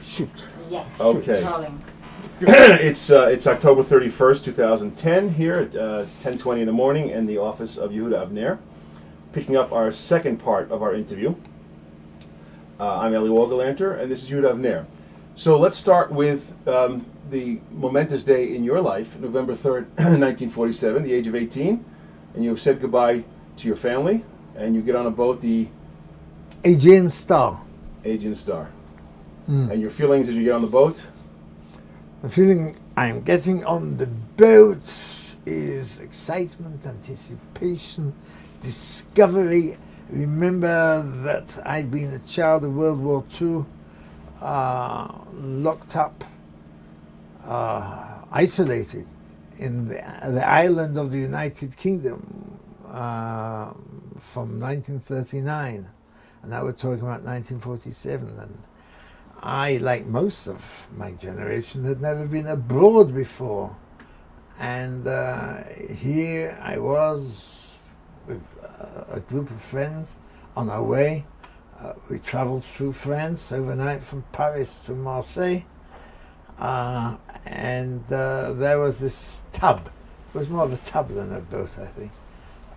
Shoot. Yes. Okay. Rolling. It's October 31st, 2010 here at 10:20 in the morning in the office of Yehuda Avner, picking up our second part of our interview. I'm Elli Wohlgelernter, and this is Yehuda Avner. So let's start with the momentous day in your life, November 3rd, 1947, the age of 18, and you have said goodbye to your family, and you get on a boat, the Aegean Star. Aegean Star. And your feelings as you get on the boat? The feeling I'm getting on the boat is excitement, anticipation, discovery. Remember that I'd been a child of World War II, locked up, isolated in the island of the United Kingdom from 1939. And now we're talking about 1947. And I, like most of my generation, had never been abroad before. And here I was with a group of friends on our way. We traveled through France overnight from Paris to Marseille. And there was this tub. It was more of a tub than a boat, I think.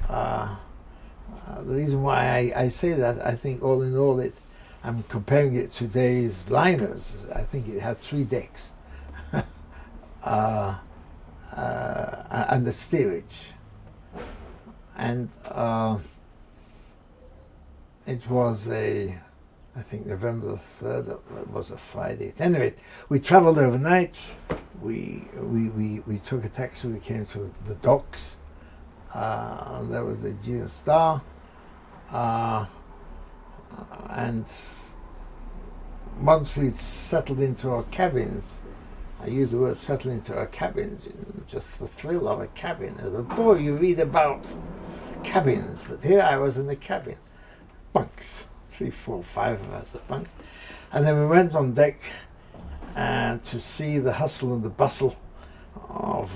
The reason why I say that, I think all in all, I'm comparing it to today's liners. I think it had 3 decks and the steerage. And it was I think November the 3rd, it was a Friday. At any rate, we traveled overnight. We took a taxi, we came to the docks. And there was the Aegean Star. And once we'd settled into our cabins, I use the word settle into our cabins, just the thrill of a cabin. As a boy, you read about cabins, but here I was in the cabin. Bunks, 3, 4, 5 of us at bunks. And then we went on deck to see the hustle and the bustle of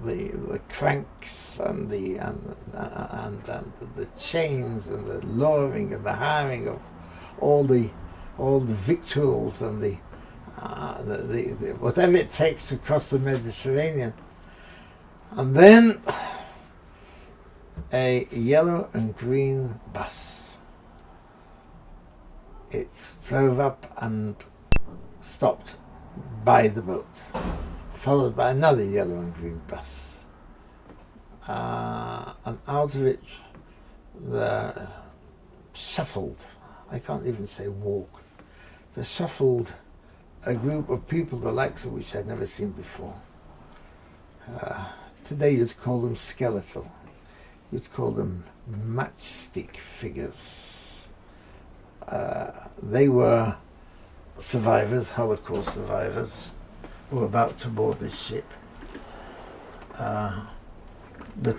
the cranks and the chains and the lowering and the hiring of all the victuals and the whatever it takes to cross the Mediterranean. And then a yellow and green bus. It drove up and stopped by the boat, followed by another yellow and green bus. And out of it, there shuffled, I can't even say walked, there shuffled a group of people the likes of which I'd never seen before. Today you'd call them skeletal. You'd call them matchstick figures. They were survivors, Holocaust survivors, who were about to board this ship. The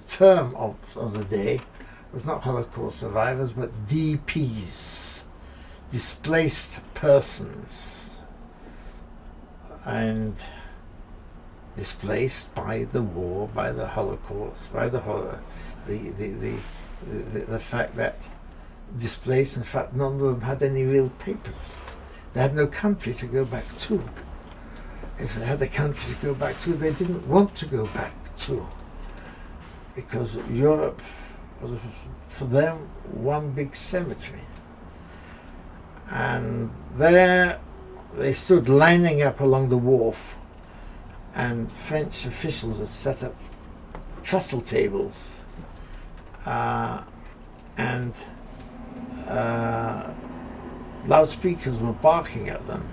term of the day was not Holocaust survivors, but DPs, displaced persons, and displaced by the war, by the Holocaust, by the fact that displaced, in fact, none of them had any real papers. They had no country to go back to. If they had a country to go back to, they didn't want to go back to, because Europe was, for them, one big cemetery. And there they stood lining up along the wharf, and French officials had set up trestle tables and loudspeakers were barking at them,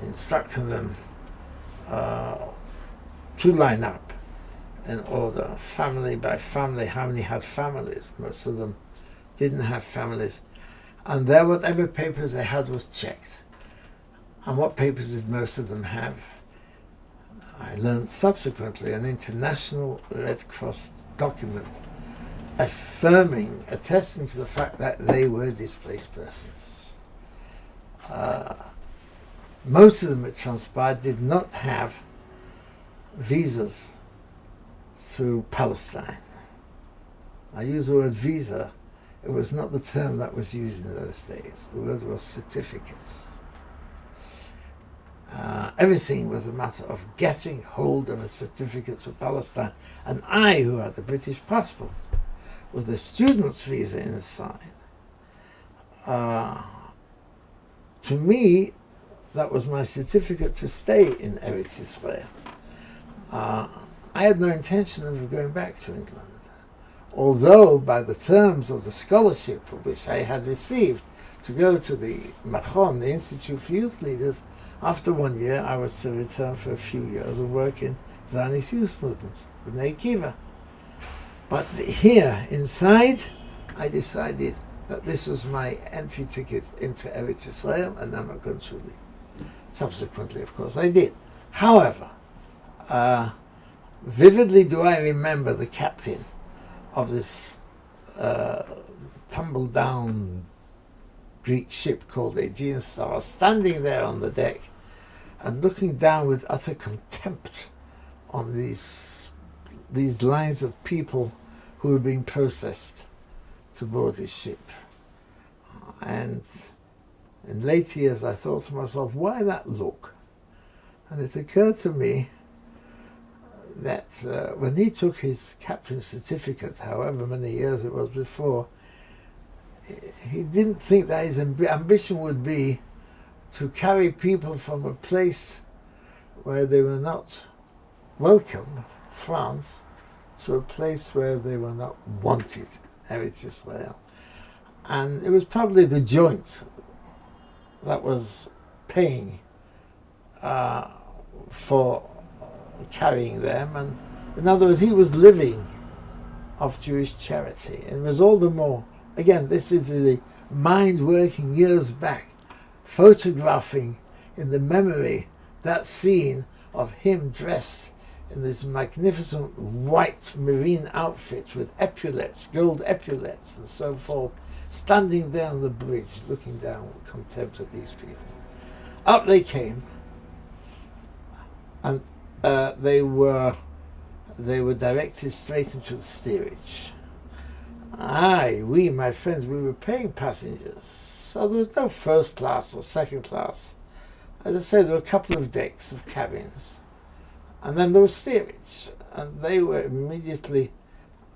instructing them to line up in order, family by family. How many had families? Most of them didn't have families. And there, whatever papers they had was checked. And what papers did most of them have? I learned subsequently an international Red Cross document attesting to the fact that they were displaced persons. Most of them, it transpired, did not have visas to Palestine. I use the word visa it was not the term that was used in those days. The word was certificates. Everything was a matter of getting hold of a certificate for Palestine. And I, who had a British passport, with a student's visa inside, to me, that was my certificate to stay in Eretz Israel. I had no intention of going back to England, although by the terms of the scholarship which I had received to go to the Machon, the Institute for Youth Leaders, after 1 year I was to return for a few years and work in Zionist youth movements, B'nai Akiva. But here, inside, I decided that this was my entry ticket into Eretz Israel, and I'm not going to leave. Subsequently, of course, I did. However, vividly do I remember the captain of this tumble-down Greek ship called Aegean Star, standing there on the deck and looking down with utter contempt on these lines of people who were being processed to board his ship. And in later years I thought to myself, why that look? And it occurred to me that when he took his captain's certificate, however many years it was before, he didn't think that his ambition would be to carry people from a place where they were not welcome, France, to a place where they were not wanted, Eretz Israel. And it was probably the joint that was paying for carrying them. And in other words, he was living off Jewish charity. And it was all the more, again, this is the mind working years back, photographing in the memory that scene of him dressed in this magnificent white marine outfit with epaulets, gold epaulets and so forth, standing there on the bridge looking down with contempt at these people. Up they came, and they were directed straight into the steerage. We, my friends, we were paying passengers, so there was no first class or second class. As I said, there were a couple of decks of cabins, and then there was steerage, and they were immediately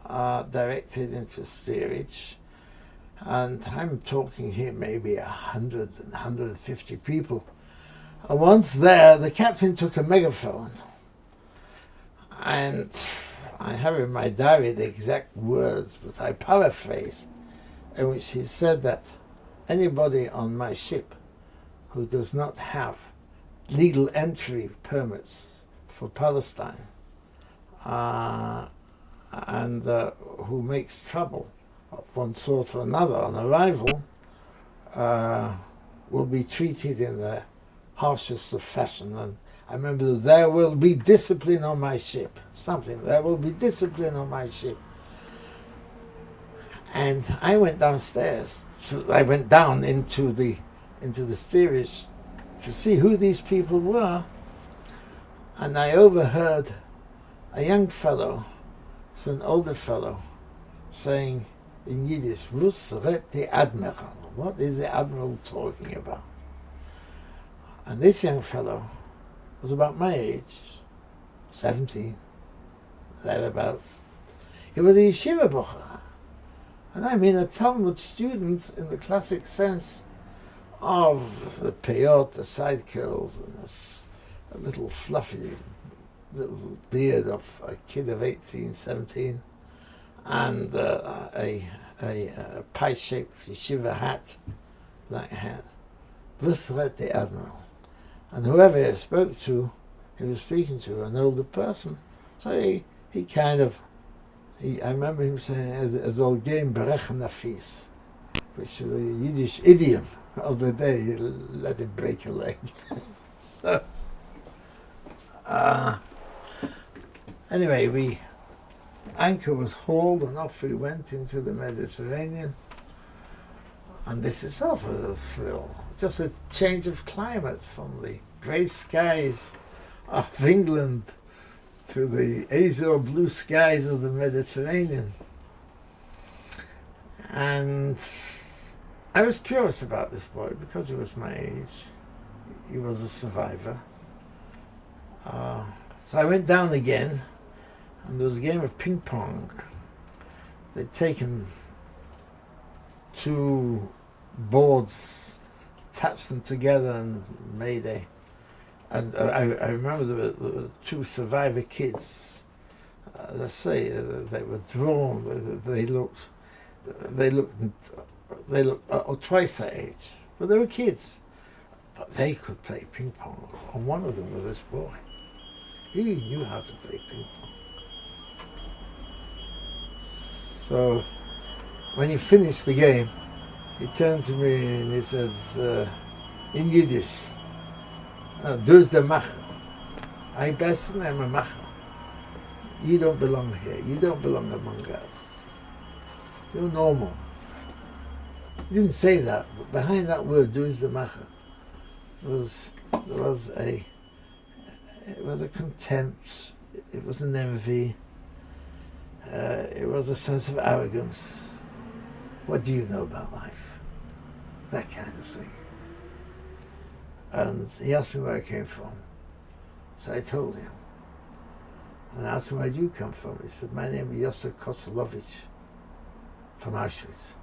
directed into steerage. And I'm talking here maybe 100 and 150 people. And once there, the captain took a megaphone, and I have in my diary the exact words, but I paraphrase, in which he said that anybody on my ship who does not have legal entry permits for Palestine and who makes trouble of one sort or another on arrival will be treated in the harshest of fashion. And I remember, there will be discipline on my ship. There will be discipline on my ship. And I went downstairs. I went down into the steerage to see who these people were. And I overheard a young fellow to an older fellow saying in Yiddish, "Was redt the Admiral?" What is the Admiral talking about? And this young fellow was about my age, 17, thereabouts. He was a yeshiva bocher, and I mean a Talmud student in the classic sense of the peyot, the side curls, and a little fluffy little beard of a kid of 18, 17, and a pie-shaped yeshiva hat, black hat. Was redt the Admiral? And whoever he spoke to, he was speaking to an older person. So he kind of, I remember him saying, as old game berech nafis, which is a Yiddish idiom of the day, let it break a leg. So, anyway, anchor was hauled and off we went into the Mediterranean. And this itself was a thrill. Just a change of climate from the grey skies of England to the azure blue skies of the Mediterranean. And I was curious about this boy because he was my age. He was a survivor. So I went down again, and there was a game of ping pong. They'd taken 2 boards, attached them together, and made a. And I remember there were 2 survivor kids. Let's say they were drawn. They looked twice their age, but they were kids. But they could play ping pong, and one of them was this boy. He knew how to play ping pong. So when he finished the game, he turned to me and he says, in Yiddish, "Dus der Macher. I besten, I'm a Macher. You don't belong here. You don't belong among us. You're normal." He didn't say that, but behind that word, "Dus der Macher," was a contempt. It was an envy. It was a sense of arrogance. What do you know about life? That kind of thing. And he asked me where I came from. So I told him. And I asked him, where do you come from? He said, my name is Yosef Kosolovich from Auschwitz.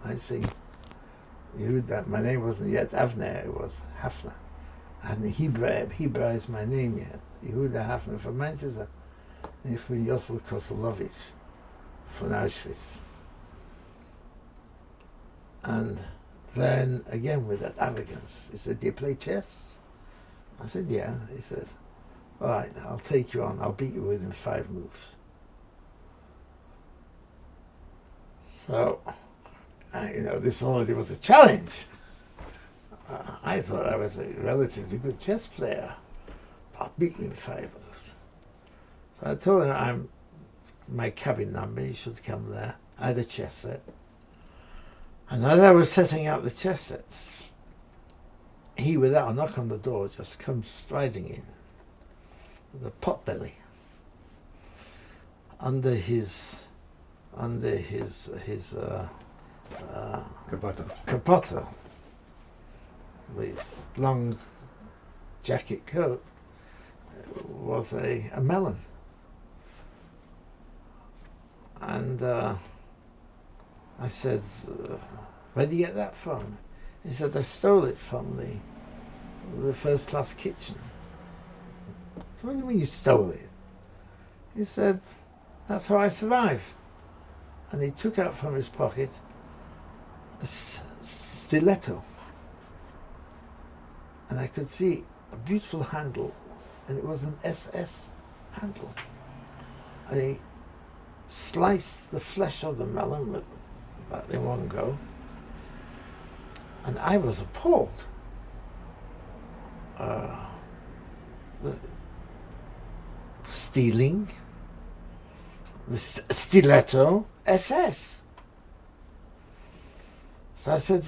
I'm saying, Yehuda, my name wasn't yet Avner, it was Hafner. I hadn't Hebraized my name yet. Yehuda Avner from Manchester. And ich bin Yosef Kosolovich from Auschwitz. And then again with that arrogance, he said, do you play chess? I said, yeah. He said, all right, I'll take you on. I'll beat you within 5 moves. So, this already was a challenge. I thought I was a relatively good chess player. I'll beat you in 5 moves. So I told him my cabin number, you should come there. I had a chess set. And as I was setting out the chess sets, he, without a knock on the door, just comes striding in with a pot belly under his capoto, with his long jacket coat, was a melon. And I said, where did you get that from? He said, I stole it from the first class kitchen. So what do you mean you stole it? He said, that's how I survive. And he took out from his pocket a stiletto. And I could see a beautiful handle, and it was an SS handle. And he sliced the flesh of the melon with that in one go, and I was appalled. The stealing, the stiletto, SS. So I said,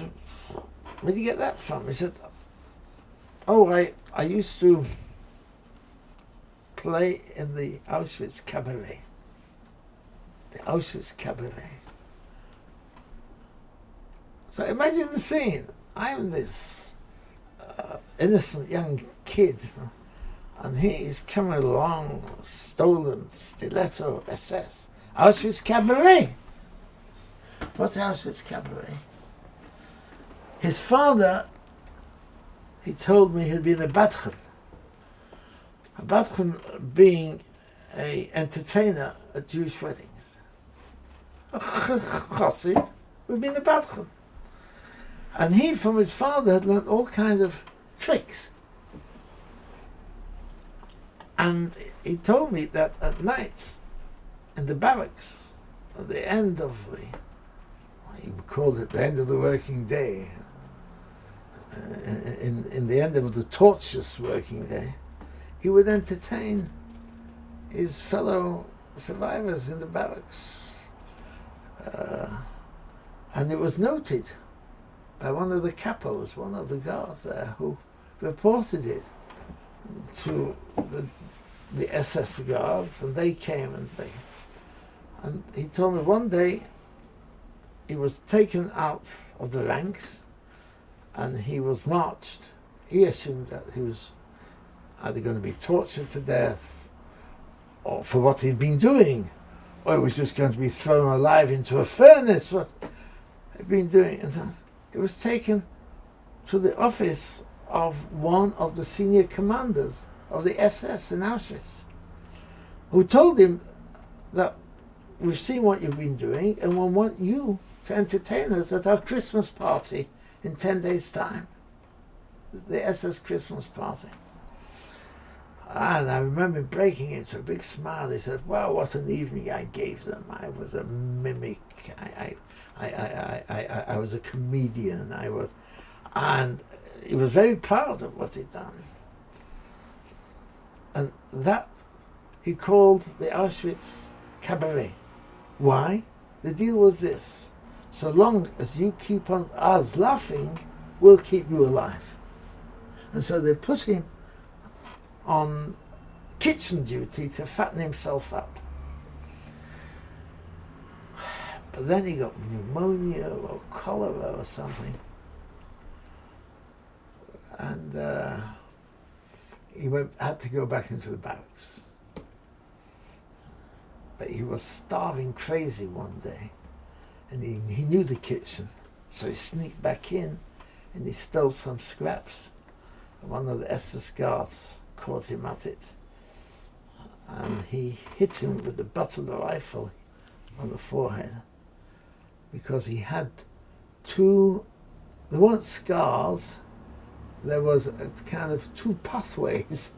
where did you get that from? He said, oh, I used to play in the Auschwitz cabaret. The Auschwitz cabaret. So imagine the scene. I'm this innocent young kid, and he is coming along, stolen stiletto SS. Auschwitz cabaret. What's Auschwitz cabaret? His father, he told me, had been a badchen. A badchen being an entertainer at Jewish weddings. A chassid would be a badchen. And he, from his father, had learned all kinds of tricks. And he told me that at nights, in the barracks, at the end of he called it the end of the working day, in the end of the torturous working day, he would entertain his fellow survivors in the barracks. And it was noted by one of the capos, one of the guards there, who reported it to the SS guards, and they came and he told me one day he was taken out of the ranks and he was marched. He assumed that he was either going to be tortured to death or for what he'd been doing, or he was just going to be thrown alive into a furnace for what he'd been doing. And so he was taken to the office of one of the senior commanders of the SS in Auschwitz, who told him that we've seen what you've been doing and we want you to entertain us at our Christmas party in 10 days' time. The SS Christmas party. And I remember breaking into a big smile. He said, "Wow, what an evening I gave them. I was a mimic. I was a comedian. And he was very proud of what he'd done. And that he called the Auschwitz Cabaret. Why? The deal was this: so long as you keep on us laughing, we'll keep you alive. And so they put him on kitchen duty to fatten himself up. But then he got pneumonia or cholera or something. And he had to go back into the barracks. But he was starving crazy one day. And he knew the kitchen. So he sneaked back in and he stole some scraps. One of the SS guards caught him at it, and he hit him with the butt of the rifle on the forehead, because he had there weren't scars, there was a kind of two pathways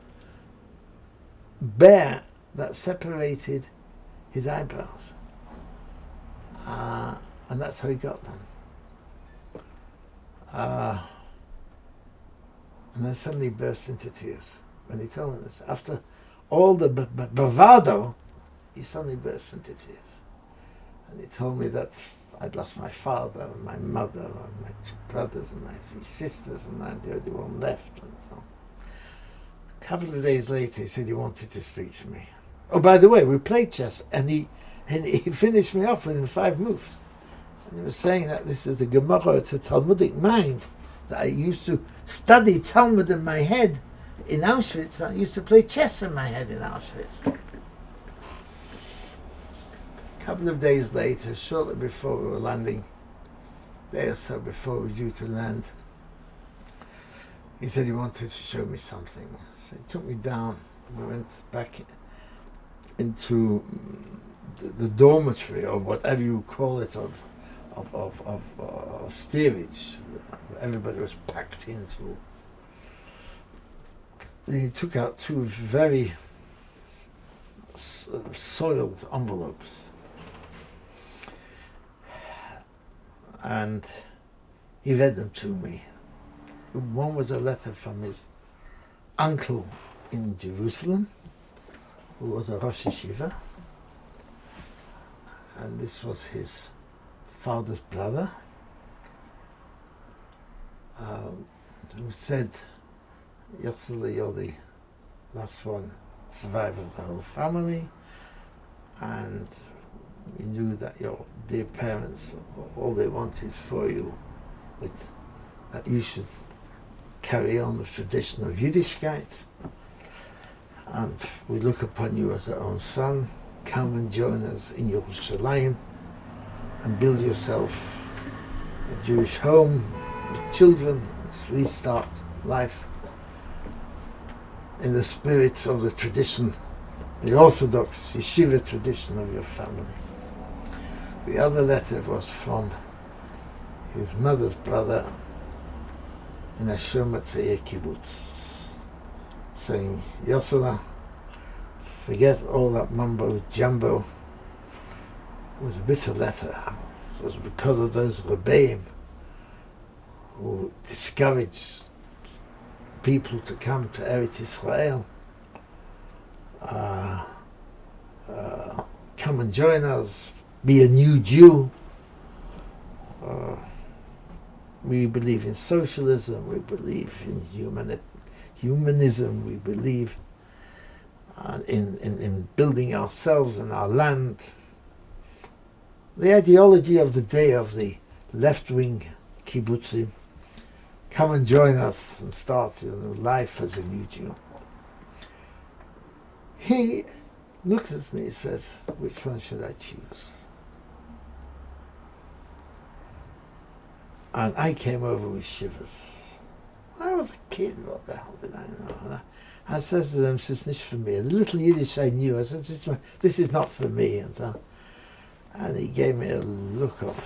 bare that separated his eyebrows, and that's how he got them. And then suddenly burst into tears when he told me this. After all the bravado, he suddenly burst into tears. And he told me that I'd lost my father and my mother and my two brothers and my three sisters, and I'm the only one left. And so a couple of days later, he said he wanted to speak to me. Oh, by the way, we played chess, and he finished me off within 5 moves. And he was saying that this is a Gemara, it's a Talmudic mind. I used to study Talmud in my head in Auschwitz. I used to play chess in my head in Auschwitz. A couple of days later, shortly before we were landing, a day or so before we were due to land, he said he wanted to show me something. So he took me down. We went back into the dormitory, or whatever you call it, of steerage. Everybody was packed into. He took out 2 very soiled envelopes, and he read them to me. One was a letter from his uncle in Jerusalem, who was a Rosh Yeshiva, and this was his father's brother, who said, "Yotzele, you're the last one survivor of the whole family, and we knew that your dear parents, all they wanted for you was that you should carry on the tradition of Yiddishkeit, and we look upon you as our own son. Come and join us in Yerushalayim and build yourself a Jewish home with children, and restart life in the spirit of the tradition, the Orthodox yeshiva tradition of your family." The other letter was from his mother's brother in a Shomatzei kibbutz, saying, "Yosela, forget all that mumbo jumbo." It was a bitter letter. It was because of those Rebbeim who discouraged people to come to Eretz Israel. Come and join us, be a new Jew. We believe in socialism, we believe in humanism, we believe in building ourselves and our land. the ideology of the day of the left-wing kibbutzim, come and join us and start your life as a new Jew. He looks at me and says, which one should I choose? And I came over with shivers. I was a kid, what the hell did I know? And I said to them, "This is not for me." The little Yiddish I knew, I said, "This is not for me." And he gave me a look of,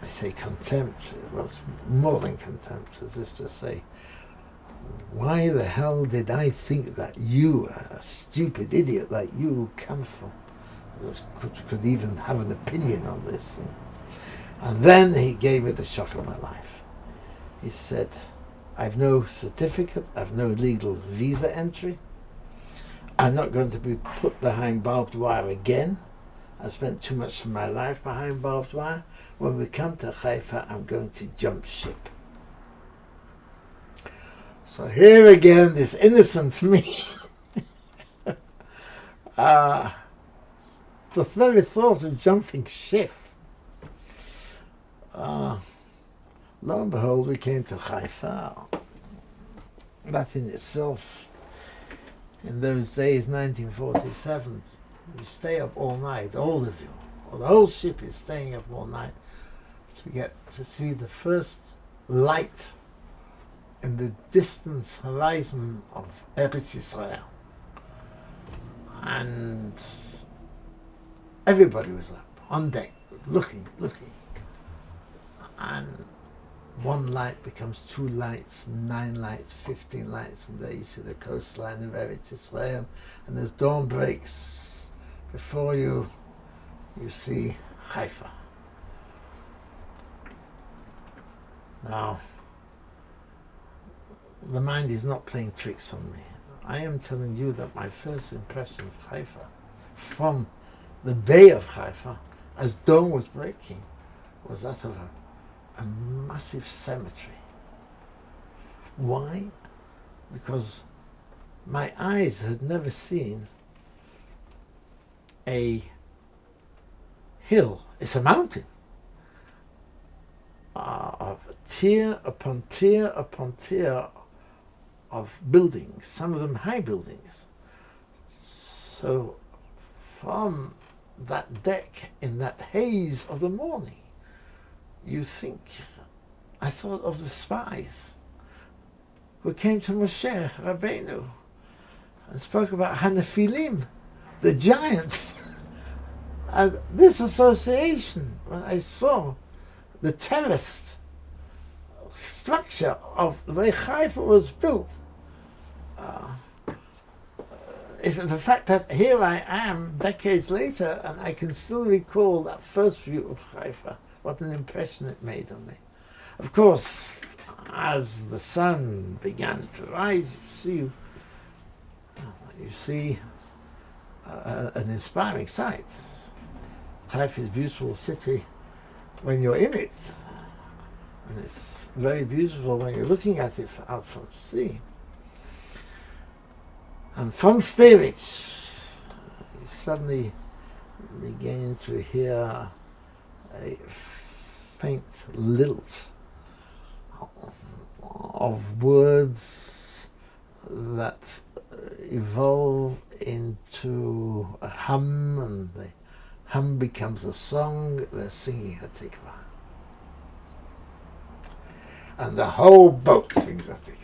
I say contempt. It was more than contempt, as if to say, why the hell did I think that you, a stupid idiot like you, come from, could even have an opinion on this thing? And then he gave me the shock of my life. He said, I've no certificate, I've no legal visa entry, I'm not going to be put behind barbed wire again. I spent too much of my life behind barbed wire. When we come to Haifa, I'm going to jump ship. So here again, this innocent me, the very thought of jumping ship. Lo and behold, we came to Haifa. That in itself, in those days, 1947, you stay up all night, all of you. Well, the whole ship is staying up all night to get to see the first light in the distant horizon of Eretz Israel. And everybody was up on deck, looking. And one light becomes 2 lights, 9 lights, 15 lights, and there you see the coastline of Eretz Israel. And as dawn breaks, before you see Haifa. Now, the mind is not playing tricks on me. I am telling you that my first impression of Haifa, from the bay of Haifa, as dawn was breaking, was that of a massive cemetery. Why? Because my eyes had never seen a hill, it's a mountain, of tier upon tier upon tier of buildings, some of them high buildings. So from that deck, in that haze of the morning, I thought of the spies who came to Moshe Rabbeinu and spoke about Hanephilim, the giants. And this association, when I saw the terraced structure of the way Haifa was built, is the fact that here I am decades later and I can still recall that first view of Haifa, what an impression it made on me. Of course, as the sun began to rise, you see an inspiring sight. Haifa is a beautiful city when you're in it, and it's very beautiful when you're looking at it out from sea. And from Stavich, you suddenly begin to hear a faint lilt of words that evolve into a hum, and the hum becomes a song. They're singing Hatikvah. And the whole boat sings Hatikvah.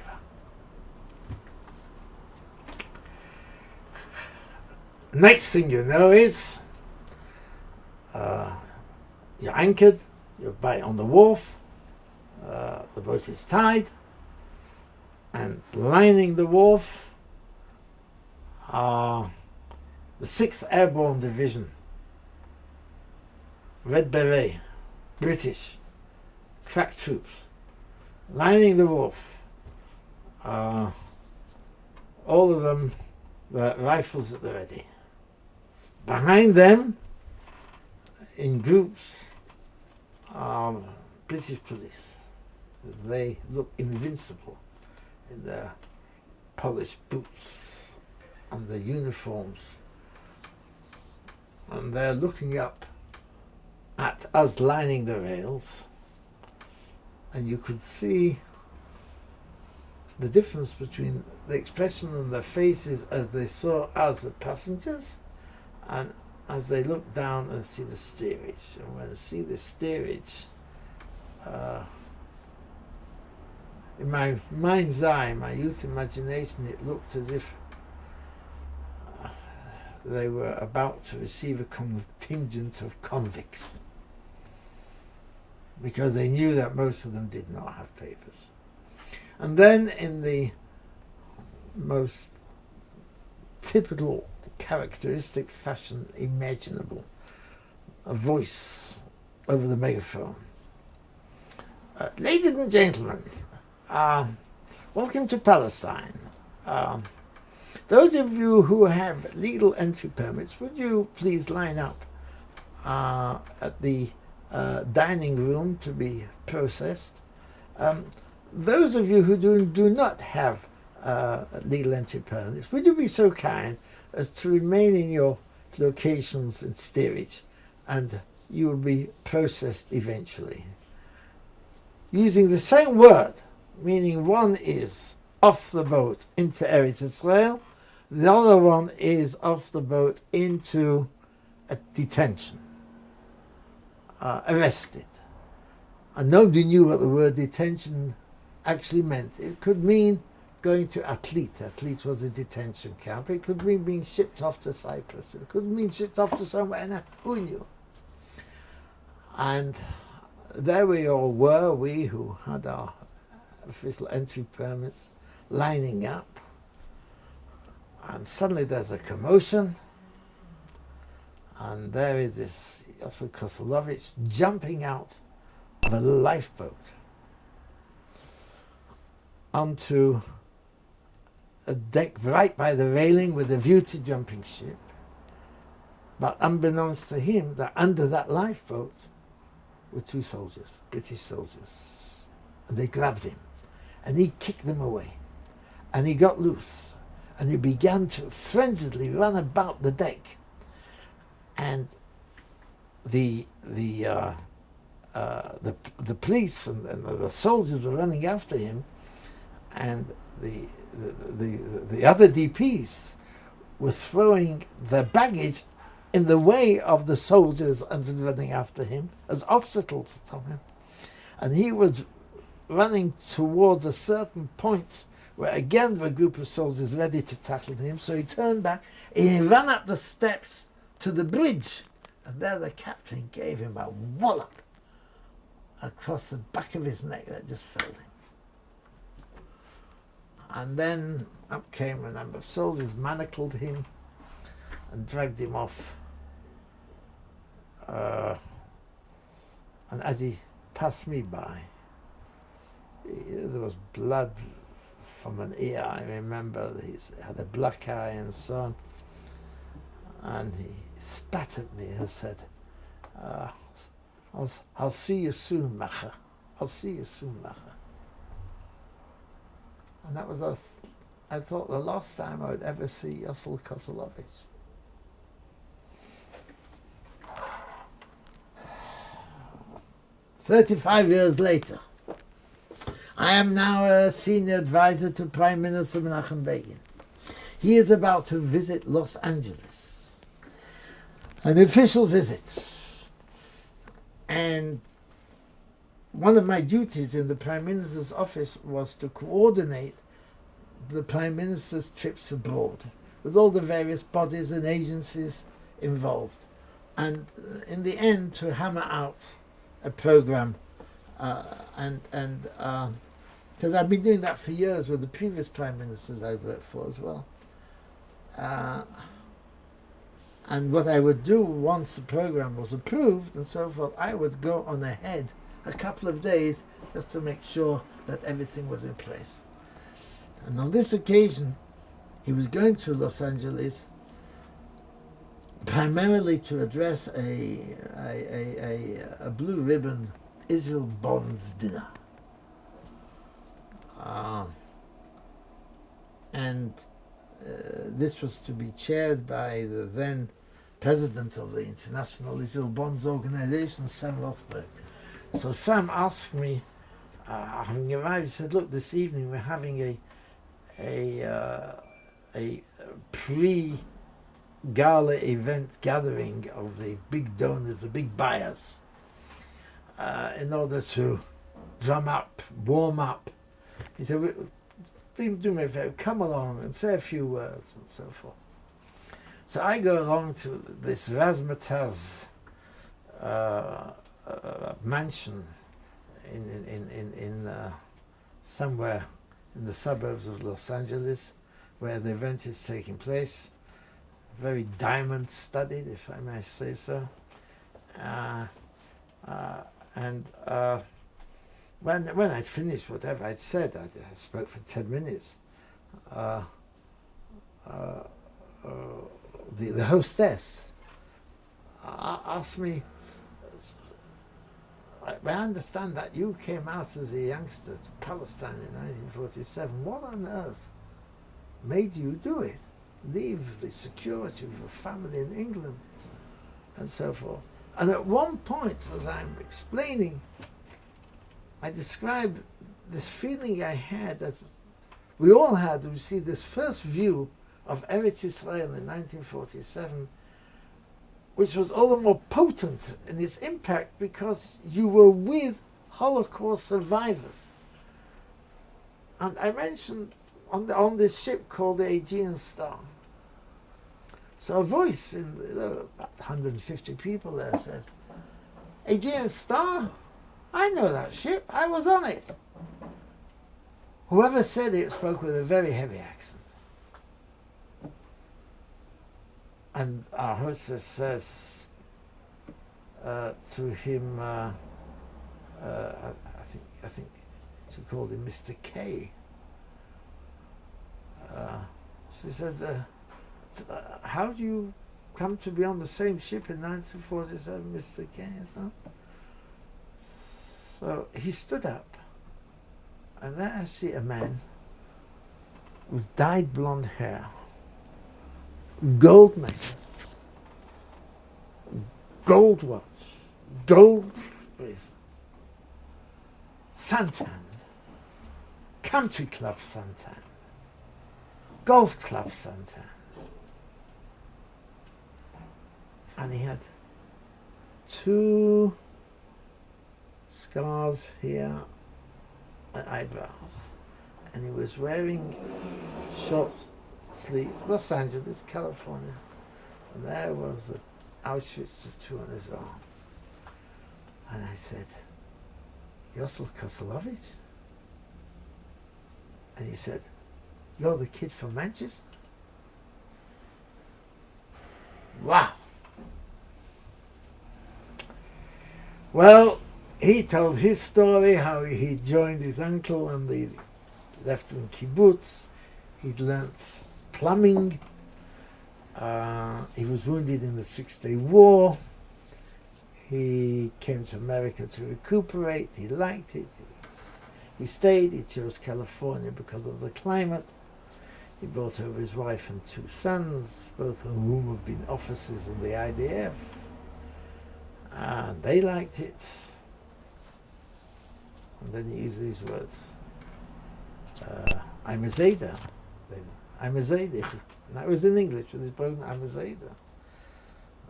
Next thing you know is you're anchored, you're on the wharf, the boat is tied, and lining the wharf are the 6th Airborne Division, Red Beret, British, crack troops, lining the wharf. All of them, the rifles at the ready. Behind them, in groups, are British police. They look invincible in their polished boots and their uniforms. And they're looking up at us lining the rails, and you could see the difference between the expression on their faces as they saw us, the passengers, and as they looked down and see the steerage. And when they see the steerage, in my mind's eye, my youth imagination, it looked as if they were about to receive a contingent of convicts, because they knew that most of them did not have papers. And then, in the most typical, characteristic fashion imaginable, a voice over the megaphone. Ladies and gentlemen, welcome to Palestine. Those of you who have legal entry permits, would you please line up at the dining room to be processed? Those of you who do not have legal entry permits, would you be so kind as to remain in your locations in steerage, and you will be processed eventually. Using the same word, meaning one is off the boat into Eretz Israel, the other one is off the boat into a detention, arrested. And nobody knew what the word detention actually meant. It could mean going to Atlit. Atlit was a detention camp. It could mean being shipped off to Cyprus. It could mean shipped off to somewhere. And who knew? And there we all were, we who had our official entry permits, lining up. And suddenly there's a commotion. And there is this Yosef Kosolovich jumping out of a lifeboat onto a deck right by the railing with a view to jumping ship. But unbeknownst to him, that under that lifeboat were two soldiers, British soldiers. And they grabbed him. And he kicked them away. And he got loose. And he began to frenziedly run about the deck. And the police and the soldiers were running after him, and the other DPs were throwing their baggage in the way of the soldiers and running after him as obstacles to him. And he was running towards a certain point where again there were a group of soldiers ready to tackle him. So he turned back and he ran up the steps to the bridge, and there the captain gave him a wallop across the back of his neck that just felled him. And then up came a number of soldiers, manacled him and dragged him off. And as he passed me by, there was blood from an ear. I remember he had a black eye and so on. And he spat at me and said, I'll see you soon, Macher. I'll see you soon, Macher. And that was, I thought, the last time I would ever see Yosel Kosolovich. "35 years later, I am now a senior advisor to Prime Minister Menachem Begin. He is about to visit Los Angeles, an official visit. And one of my duties in the Prime Minister's office was to coordinate the Prime Minister's trips abroad with all the various bodies and agencies involved. And in the end, to hammer out a program. Because I've been doing that for years with the previous Prime Ministers I worked for as well. And what I would do once the program was approved and so forth, I would go on ahead a couple of days just to make sure that everything was in place. And on this occasion, he was going to Los Angeles primarily to address a blue ribbon Israel Bonds dinner. This was to be chaired by the then president of the International Israel Bonds Organization, Sam Rothberg. So Sam asked me, having arrived, he said, look, this evening we're having a pre-gala event gathering of the big donors, the big buyers, in order to drum up, warm up. He said, please do me a favor, come along and say a few words and so forth. So I go along to this razzmatazz mansion in somewhere in the suburbs of Los Angeles, where the event is taking place. Very diamond studded, if I may say so. When I'd finished whatever I'd said, I spoke for 10 minutes. The hostess asked me, I understand that you came out as a youngster to Palestine in 1947. What on earth made you do it? Leave the security of your family in England and so forth. And at one point, as I'm explaining, I described this feeling I had that we all had when we see this first view of Eretz Israel in 1947, which was all the more potent in its impact because you were with Holocaust survivors. And I mentioned on this ship called the Aegean Star. So a voice in about 150 people there said, Aegean Star? I know that ship. I was on it. Whoever said it spoke with a very heavy accent. And our hostess says to him, I think she called him Mr. K. She said, how do you come to be on the same ship in 1947, Mr. K? So he stood up, and there I see a man with dyed blonde hair, gold necklace, gold watch, gold bracelet, suntanned, country club suntanned, golf club suntanned. And he had 2 scars here and eyebrows. And he was wearing short sleeve, Los Angeles, California. And there was an Auschwitz tattoo on his arm. And I said, Yossel Koselovich? And he said, you're the kid from Manchester? Wow. Well, he told his story, how he joined his uncle and they left him in kibbutz. He'd learnt plumbing. He was wounded in the 6-Day War. He came to America to recuperate. He liked it. He stayed. He chose California because of the climate. He brought over his wife and 2 sons, both of whom have been officers in the IDF. And they liked it. And then he used these words. I'm a Zayda. I'm a Zayda. And that was in English with his brother, I'm a Zayda.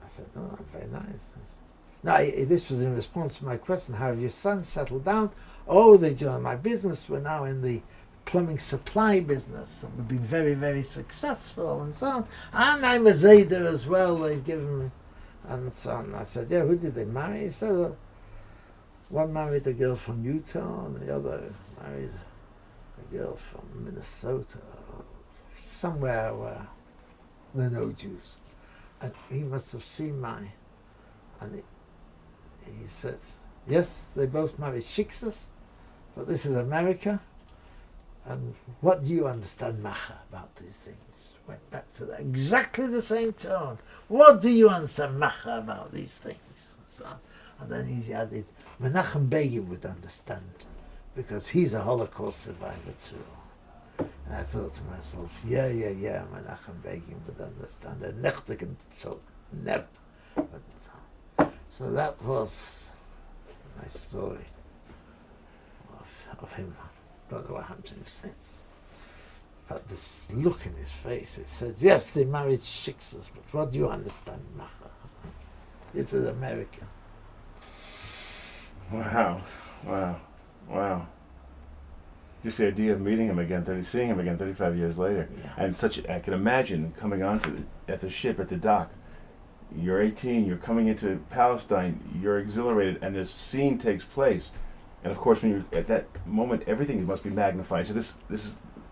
I said, oh, very nice. Now, this was in response to my question, how have your sons settled down? Oh, they joined my business. We're now in the plumbing supply business. And we've been very, very successful and so on. And I'm a Zayda as well. They've given me, and so on. I said, yeah, who did they marry? He said, one married a girl from Utah and the other married a girl from Minnesota, somewhere where there are no Jews. And he must have seen and he said, yes, they both married shiksas, but this is America. And what do you understand, Macha, about these things? Went back to that, exactly the same tone. What do you understand, Macha, about these things? So, and then he added, Menachem Begin would understand, because he's a Holocaust survivor too. And I thought to myself, yeah, Menachem Begin would understand. A nächtigen Tag, never. But, so that was my story of him. Don't know what happened to him since. But this look in his face, he said, yes, they married shiksas, but what do you understand, Macha? This is America. Wow. Just the idea of meeting him again, seeing him again 35 years later. Yeah. And I can imagine coming onto at the ship, at the dock. You're 18, you're coming into Palestine, you're exhilarated, and this scene takes place. And of course, when you're at that moment, everything must be magnified. So this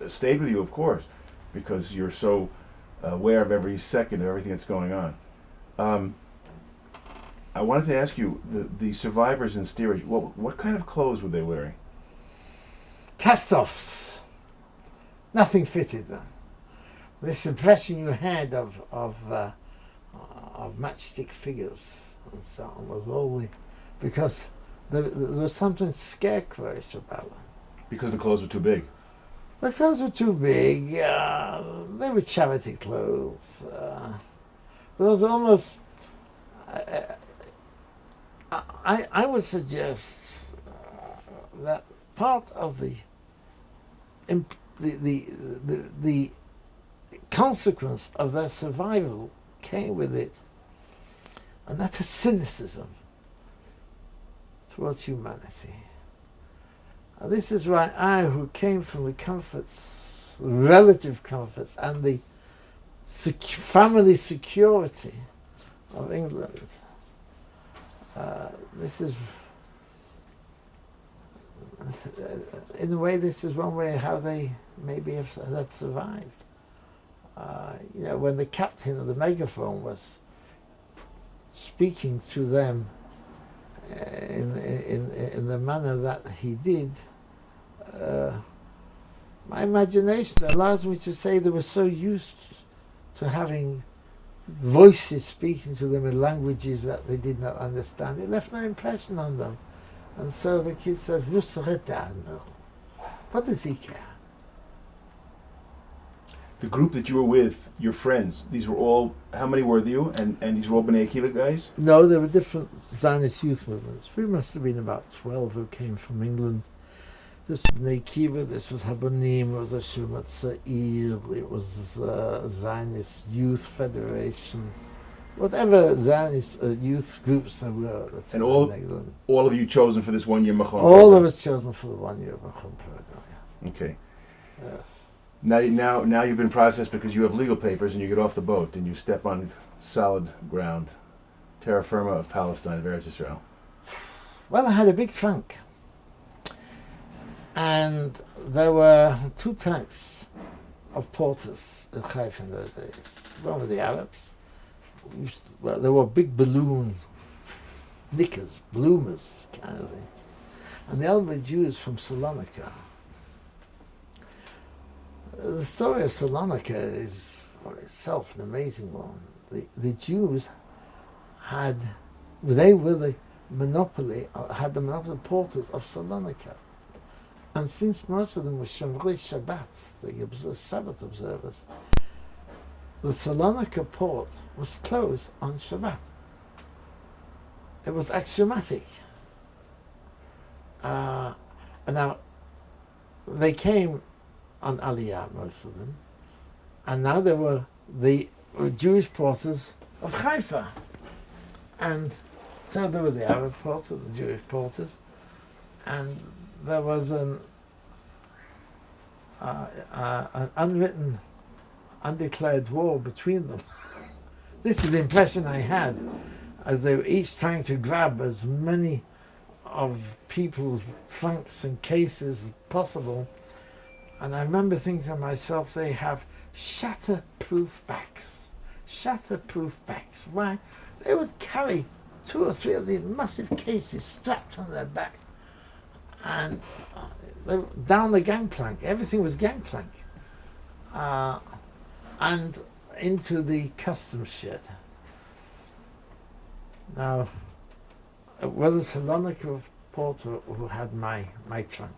stayed with you, of course, because you're so aware of every second of everything that's going on. I wanted to ask you, the survivors in steerage, what kind of clothes were they wearing? Cast-offs. Nothing fitted them. This impression you had of matchstick figures and so on was only because there was something scarecrowish about them. Because the clothes were too big. The clothes were too big. They were charity clothes. There was almost. I would suggest that part of the consequence of their survival came with it, and that's a cynicism towards humanity. And this is why I, who came from the comforts, relative comforts, and the family security of England, this is, in a way, this is one way how they maybe have survived. When the captain of the megaphone was speaking to them in the manner that he did, my imagination allows me to say they were so used to having voices speaking to them in languages that they did not understand. It left no impression on them. And so the kids said, what does he care? The group that you were with, your friends, these were all, how many were you? And these were all B'nai Akiva guys? No, there were different Zionist youth movements. We must have been about 12 who came from England. This was B'nai Akiva, this was Habonim, it was a Shumat Sa'ir, it was Zionist Youth Federation, whatever Zionist youth groups there were. And all of you chosen for this 1 year Machon All program? of us chosen for the 1 year Machon program, yes. Okay. Yes. Now you've been processed because you have legal papers and you get off the boat and you step on solid ground, terra firma of Palestine, of Eretz Israel. Well, I had a big trunk. And there were two types of porters in Haifa in those days. One were the Arabs. There were big balloon knickers, bloomers kind of thing. And the other were Jews from Salonika. The story of Salonika is for itself an amazing one. The Jews had the monopoly porters of Salonika. And since most of them were Shomrei Shabbat, the Sabbath observers, the Salonika port was closed on Shabbat. It was axiomatic. And now, they came on Aliyah, most of them, and now they were the Jewish porters of Haifa. And so there were the Arab porters, the Jewish porters, and there was an unwritten, undeclared war between them. This is the impression I had, as they were each trying to grab as many of people's trunks and cases as possible. And I remember thinking to myself, they have shatterproof bags. Shatterproof bags. Why? They would carry 2 or 3 of these massive cases strapped on their back. And down the gangplank, everything was gangplank, and into the customs shed. Now, it was a Salonika porter who had my trunk.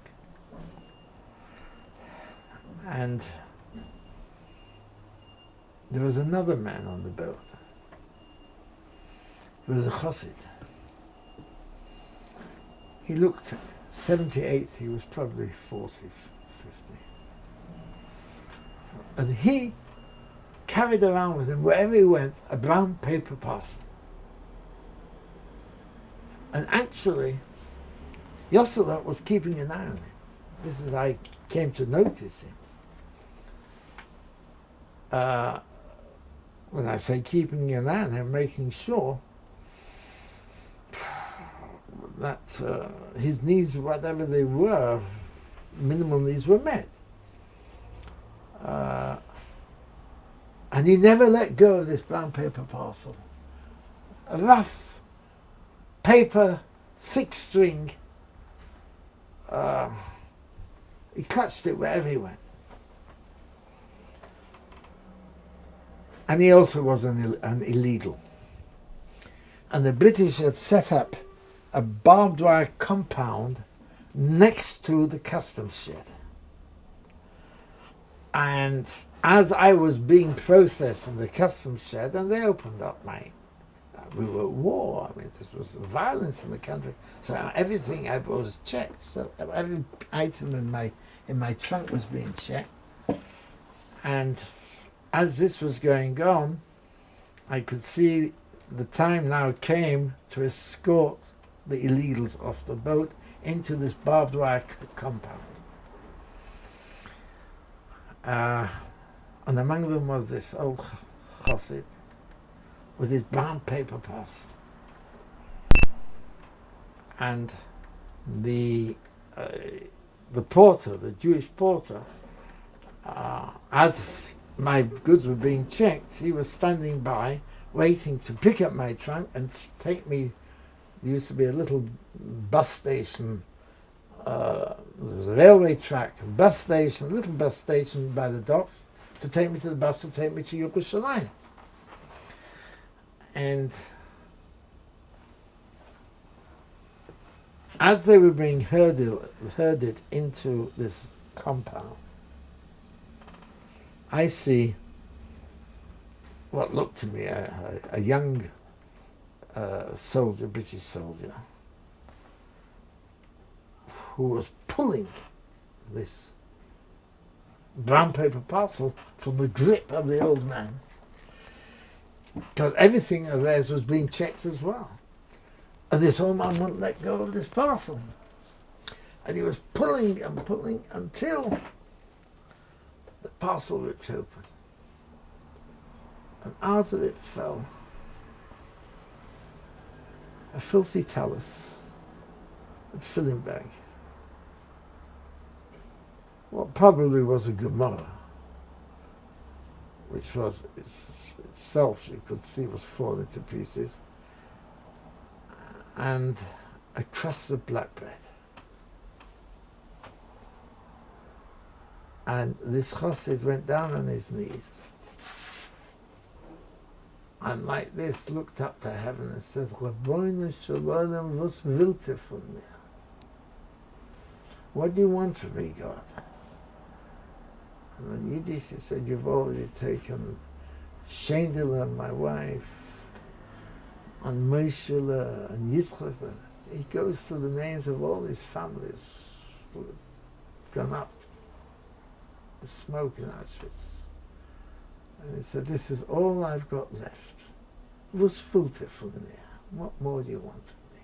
And there was another man on the boat with a chassid. He looked 78, he was probably 40, 50. And he carried around with him, wherever he went, a brown paper parcel. And actually, Yossela was keeping an eye on him. This is how I came to notice him. When I say keeping an eye on him, making sure that his needs, whatever they were, minimum needs were met. And he never let go of this brown paper parcel. A rough paper, thick string. He clutched it wherever he went. And he also was an illegal. And the British had set up a barbed wire compound next to the customs shed. And as I was being processed in the customs shed, and they opened up we were at war, I mean, this was violence in the country, so everything I was checked, so every item in my trunk was being checked. And as this was going on, I could see the time now came to escort the illegals off the boat into this barbed wire compound. And among them was this old chassid with his brown paper parcel. And the porter, the Jewish porter, as my goods were being checked, he was standing by, waiting to pick up my trunk and take me. There used to be a little bus station. There was a railway track, a bus station, a little bus station by the docks, to take me to the bus to take me to Yerushalayim. And as they were being herded into this compound, I see what looked to me a young soldier, British soldier, who was pulling this brown paper parcel from the grip of the old man, because everything of theirs was being checked as well. And this old man wouldn't let go of this parcel. And he was pulling and pulling until the parcel ripped open. And out of it fell a filthy talus, a tefillin bag. What probably was a Gemara, which was itself, you could see, was falling to pieces, and a crust of black bread. And this chassid went down on his knees, and like this looked up to heaven and said, Rabbeinu Shalom, was wilt von mir? What do you want from me, God? And in Yiddish he said, you've already taken Shendela, my wife, and Moshele, and Yitzchak. He goes through the names of all his families who had gone up with smoke in Auschwitz. And he said, this is all I've got left. Was filter from there. What more do you want from me?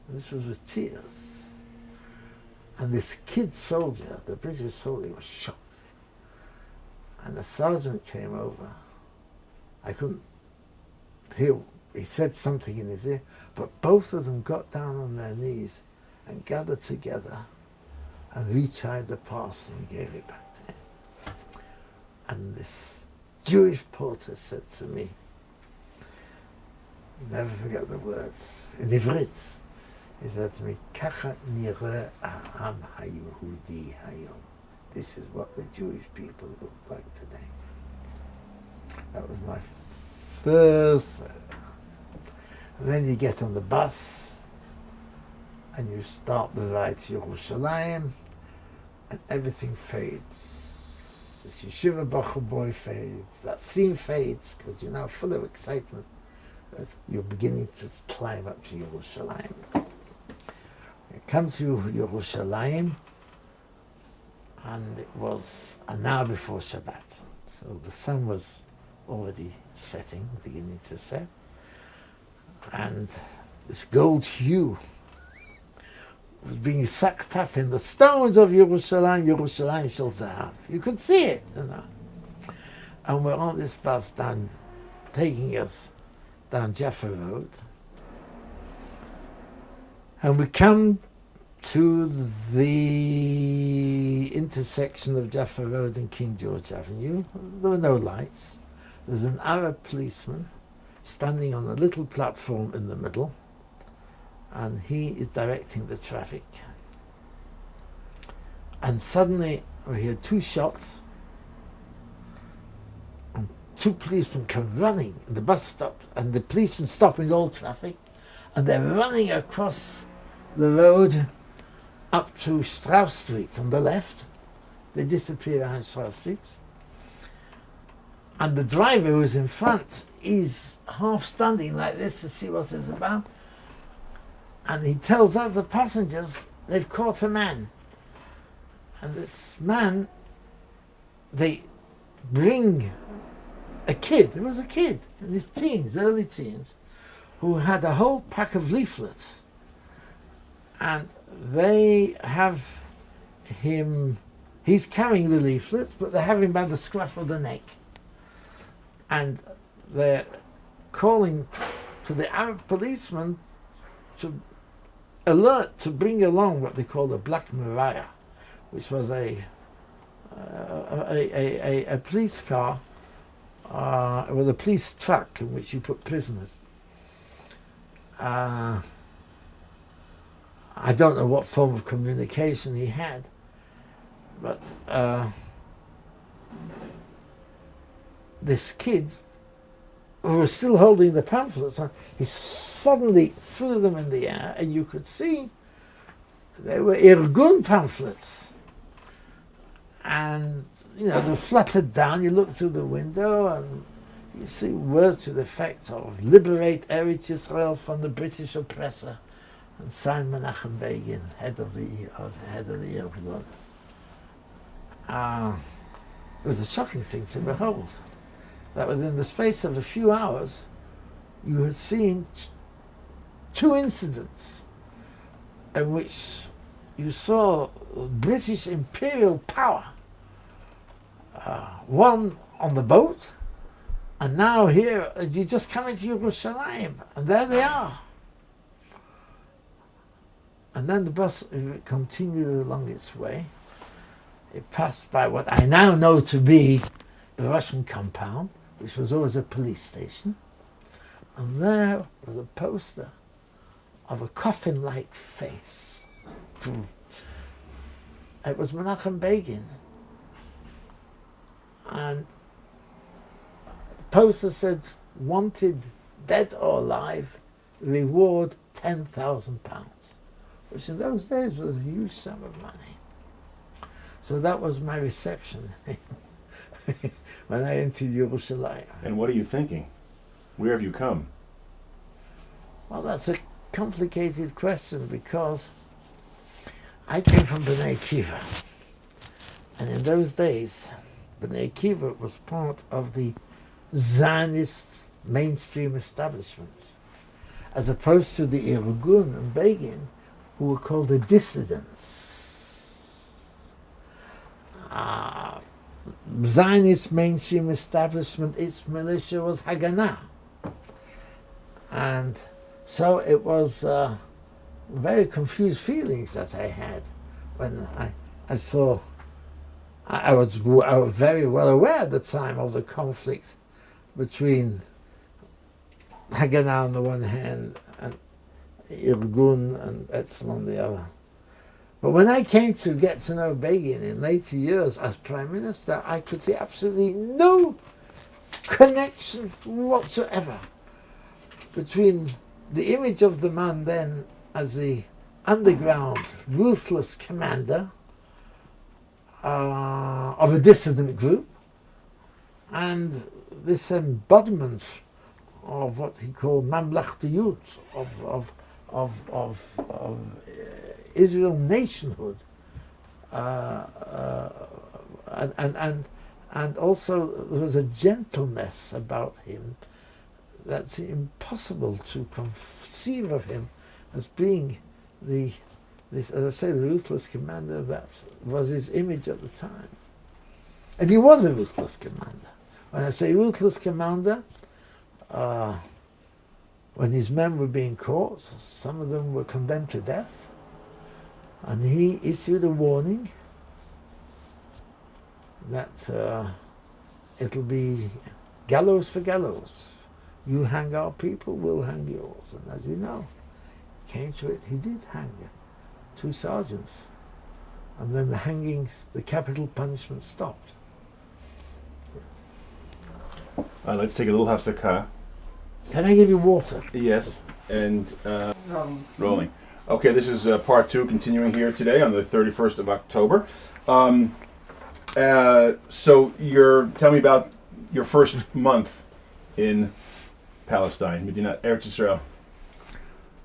And this was with tears. And this kid soldier, the British soldier, was shocked. And the sergeant came over. I couldn't hear, he said something in his ear, but both of them got down on their knees and gathered together and retied the parcel and gave it back to him. And this Jewish porter said to me, never forget the words, in Ivrit, he said to me, Kacha nireh ha'am ha'yehudi hayom. This is what the Jewish people look like today. That was my first. And then you get on the bus and you start the ride to Yerushalayim, and everything fades. The yeshiva bacher boy fades, that scene fades, because you're now full of excitement as you're beginning to climb up to Yerushalayim. You come to Yerushalayim, and it was an hour before Shabbat. So the sun was already setting, beginning to set. And this gold hue was being sucked up in the stones of Yerushalayim, Yerushalayim shel zahav. You could see it, you know. And we're on this bus down, taking us down Jaffa Road. And we come to the intersection of Jaffa Road and King George Avenue. There were no lights. There's an Arab policeman standing on a little platform in the middle, and he is directing the traffic. And suddenly we hear two shots, and two policemen come running in the bus stop, and the policemen stopping all traffic, and they're running across the road up to Strauss Street on the left. They disappear behind Strauss Street. And the driver who's in front is half standing like this to see what it's about. And he tells other passengers they've caught a man. And this man, they bring a kid. There was a kid in his teens, early teens, who had a whole pack of leaflets. And they have him, he's carrying the leaflets, but they have him by the scruff of the neck. And they're calling to the Arab policeman to alert, to bring along what they call a black Mariah, which was a police car. It was a police truck in which you put prisoners. I don't know what form of communication he had, but this kid, who was still holding the pamphlets, he suddenly threw them in the air, and you could see they were Irgun pamphlets. And, you know, they fluttered down. You look through the window and you see words to the effect of "Liberate Eretz Yisrael from the British oppressor," and sign Menachem Begin, head of the Irgun. It was a shocking thing to behold, that within the space of a few hours, you had seen two incidents in which you saw British imperial power, one on the boat, and now here you just come into Yerushalayim, and there they are. And then the bus continued along its way. It passed by what I now know to be the Russian compound, which was always a police station. And there was a poster of a coffin-like face. It was Menachem Begin. And the poster said, "Wanted, dead or alive, reward £10,000. Which in those days was a huge sum of money. So that was my reception when I entered Yerushalayim. And what are you thinking? Where have you come? Well, that's a complicated question, because I came from Bnei Akiva. And in those days, Bnei Akiva was part of the Zionist mainstream establishment, as opposed to the Irgun and Begin, who were called the dissidents. Zionist mainstream establishment, its militia was Haganah. And so it was very confused feelings that I had when I saw, I was very well aware at the time of the conflict between Haganah on the one hand and Irgun and Etzel on the other. But when I came to get to know Begin in later years as Prime Minister, I could see absolutely no connection whatsoever between the image of the man then as the underground, ruthless commander of a dissident group, and this embodiment of what he called mamlachtiyut, of Israel nationhood, and also there was a gentleness about him that's impossible to conceive of him as being this, as I say, the ruthless commander that was his image at the time. And he was a ruthless commander. When I say ruthless commander, when his men were being caught, some of them were condemned to death, and he issued a warning that it'll be gallows for gallows. You hang our people, we'll hang yours. And as you know, came to it, he did hang 2 sergeants. And then the hangings, the capital punishment stopped. Let's take a little hafsaka. Can I give you water? Yes, and rolling. Okay, this is part 2, continuing here today on the 31st of October. So tell me about your first month in Palestine, Medina, Eretz Israel.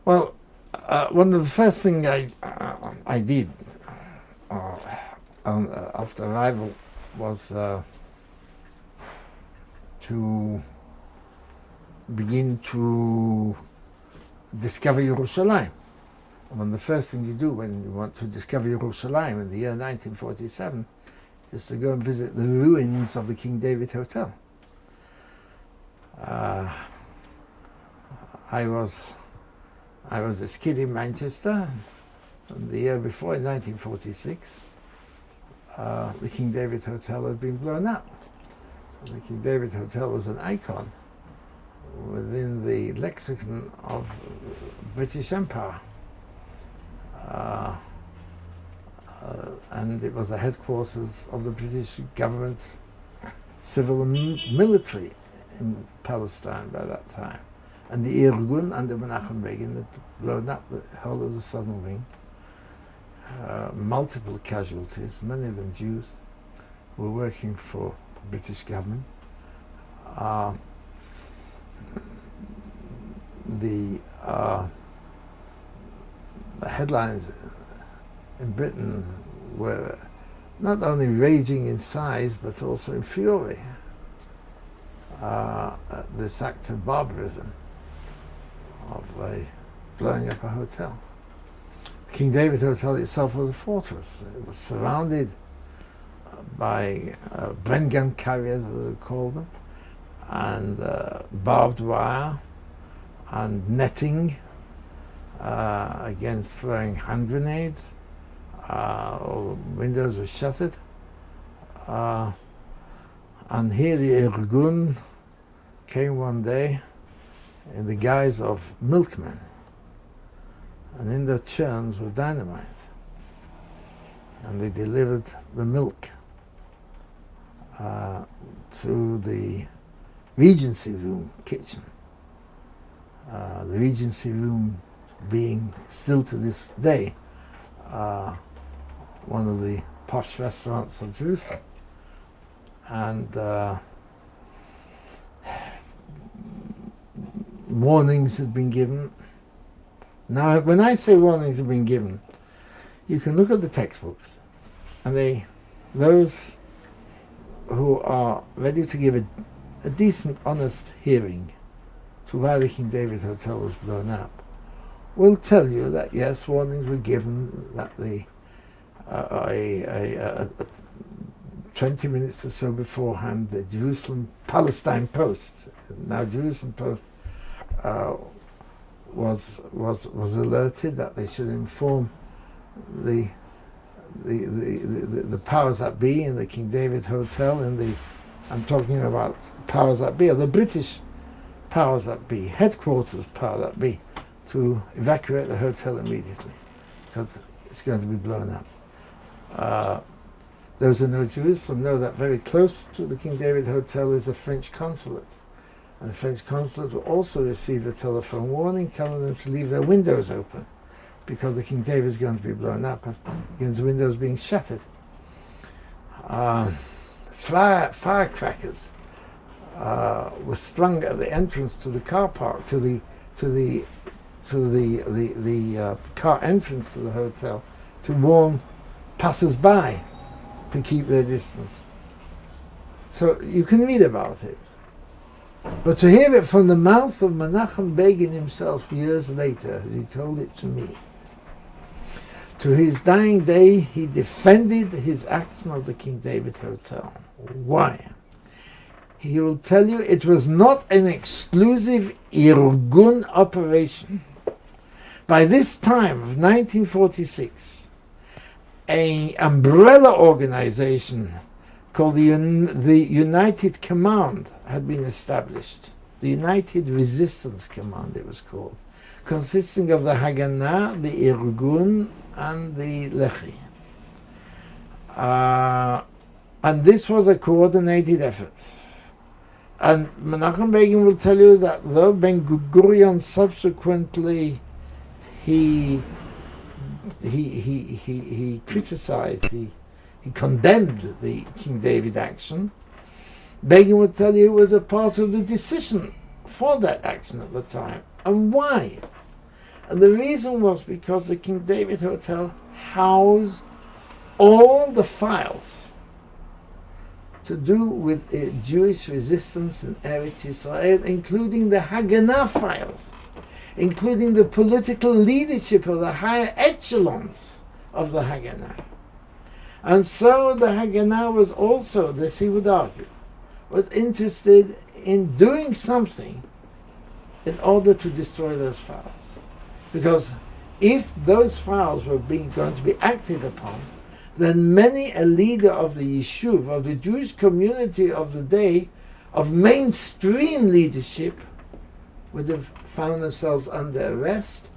Well, one of the first things I did after arrival was to begin to discover Yerushalayim. One of the first things you do when you want to discover Yerushalayim in the year 1947 is to go and visit the ruins of the King David Hotel. I was a kid in Manchester, and the year before, in 1946, the King David Hotel had been blown up. And the King David Hotel was an icon within the lexicon of British Empire. And it was the headquarters of the British government, civil and military in Palestine by that time. And the Irgun under Menachem Begin had blown up the whole of the southern wing. Multiple casualties, many of them Jews, were working for the British government. The headlines in Britain were not only raging in size but also in fury at this act of barbarism of blowing up a hotel. The King David Hotel itself was a fortress. It was surrounded by Bren gun carriers, as they called them, and barbed wire and netting against throwing hand grenades. All the windows were shuttered. And here the Irgun came one day in the guise of milkmen, and in their churns were dynamite, and they delivered the milk to the Regency Room kitchen. The Regency Room being still to this day one of the posh restaurants of Jerusalem. And warnings had been given. Now, when I say warnings have been given, you can look at the textbooks, and those who are ready to give a decent, honest hearing to why the King David Hotel was blown up will tell you that yes, warnings were given, that the 20 minutes or so beforehand, the Palestine Post, now Jerusalem Post, was alerted that they should inform the powers that be in the King David Hotel, I'm talking about powers that be, or the British powers that be, headquarters power that be, to evacuate the hotel immediately because it's going to be blown up. Those who know Jerusalem know that very close to the King David Hotel is a French consulate. And the French consulate will also receive a telephone warning telling them to leave their windows open because the King David is going to be blown up and against the windows being shattered. Firecrackers was strung at the entrance to the car park, to the car entrance to the hotel, to warn passers-by to keep their distance. So you can read about it. But to hear it from the mouth of Menachem Begin himself years later, as he told it to me, to his dying day, he defended his action of the King David Hotel. Why? He will tell you it was not an exclusive Irgun operation. By this time of 1946, an umbrella organization called the United Command had been established. The United Resistance Command it was called, consisting of the Haganah, the Irgun, and the Lechi. And this was a coordinated effort. And Menachem Begin will tell you that though Ben Gurion subsequently he criticized, he condemned the King David action, Begin would tell you he was a part of the decision for that action at the time. And why? And the reason was because the King David Hotel housed all the files to do with Jewish resistance in Eretz Israel, including the Haganah files, including the political leadership of the higher echelons of the Haganah. And so the Haganah was also, this he would argue, was interested in doing something in order to destroy those files. Because if those files were going to be acted upon, then many a leader of the Yishuv, of the Jewish community of the day, of mainstream leadership, would have found themselves under arrest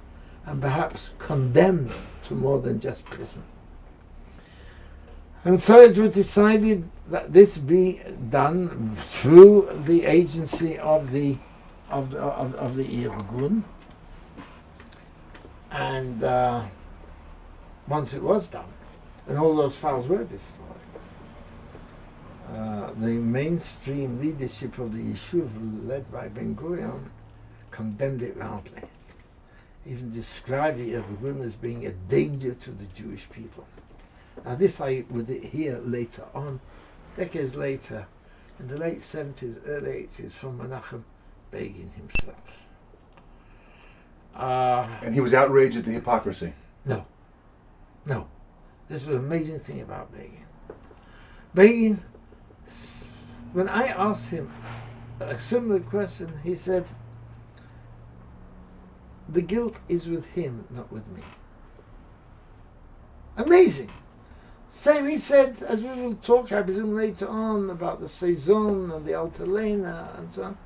and perhaps condemned to more than just prison. And so it was decided that this be done through the agency of the Irgun. And once it was done, and all those files were destroyed, the mainstream leadership of the Yishuv, led by Ben Gurion, condemned it roundly. Even described the Irgun as being a danger to the Jewish people. Now this I would hear later on, decades later, in the late 70s, early 80s, from Menachem Begin himself. And he was outraged at the hypocrisy. No. This was an amazing thing about Begin. Begin, when I asked him a similar question, he said, the guilt is with him, not with me. Amazing. Same he said, as we will talk, I presume, later on about the Saison and the Altalena and so on.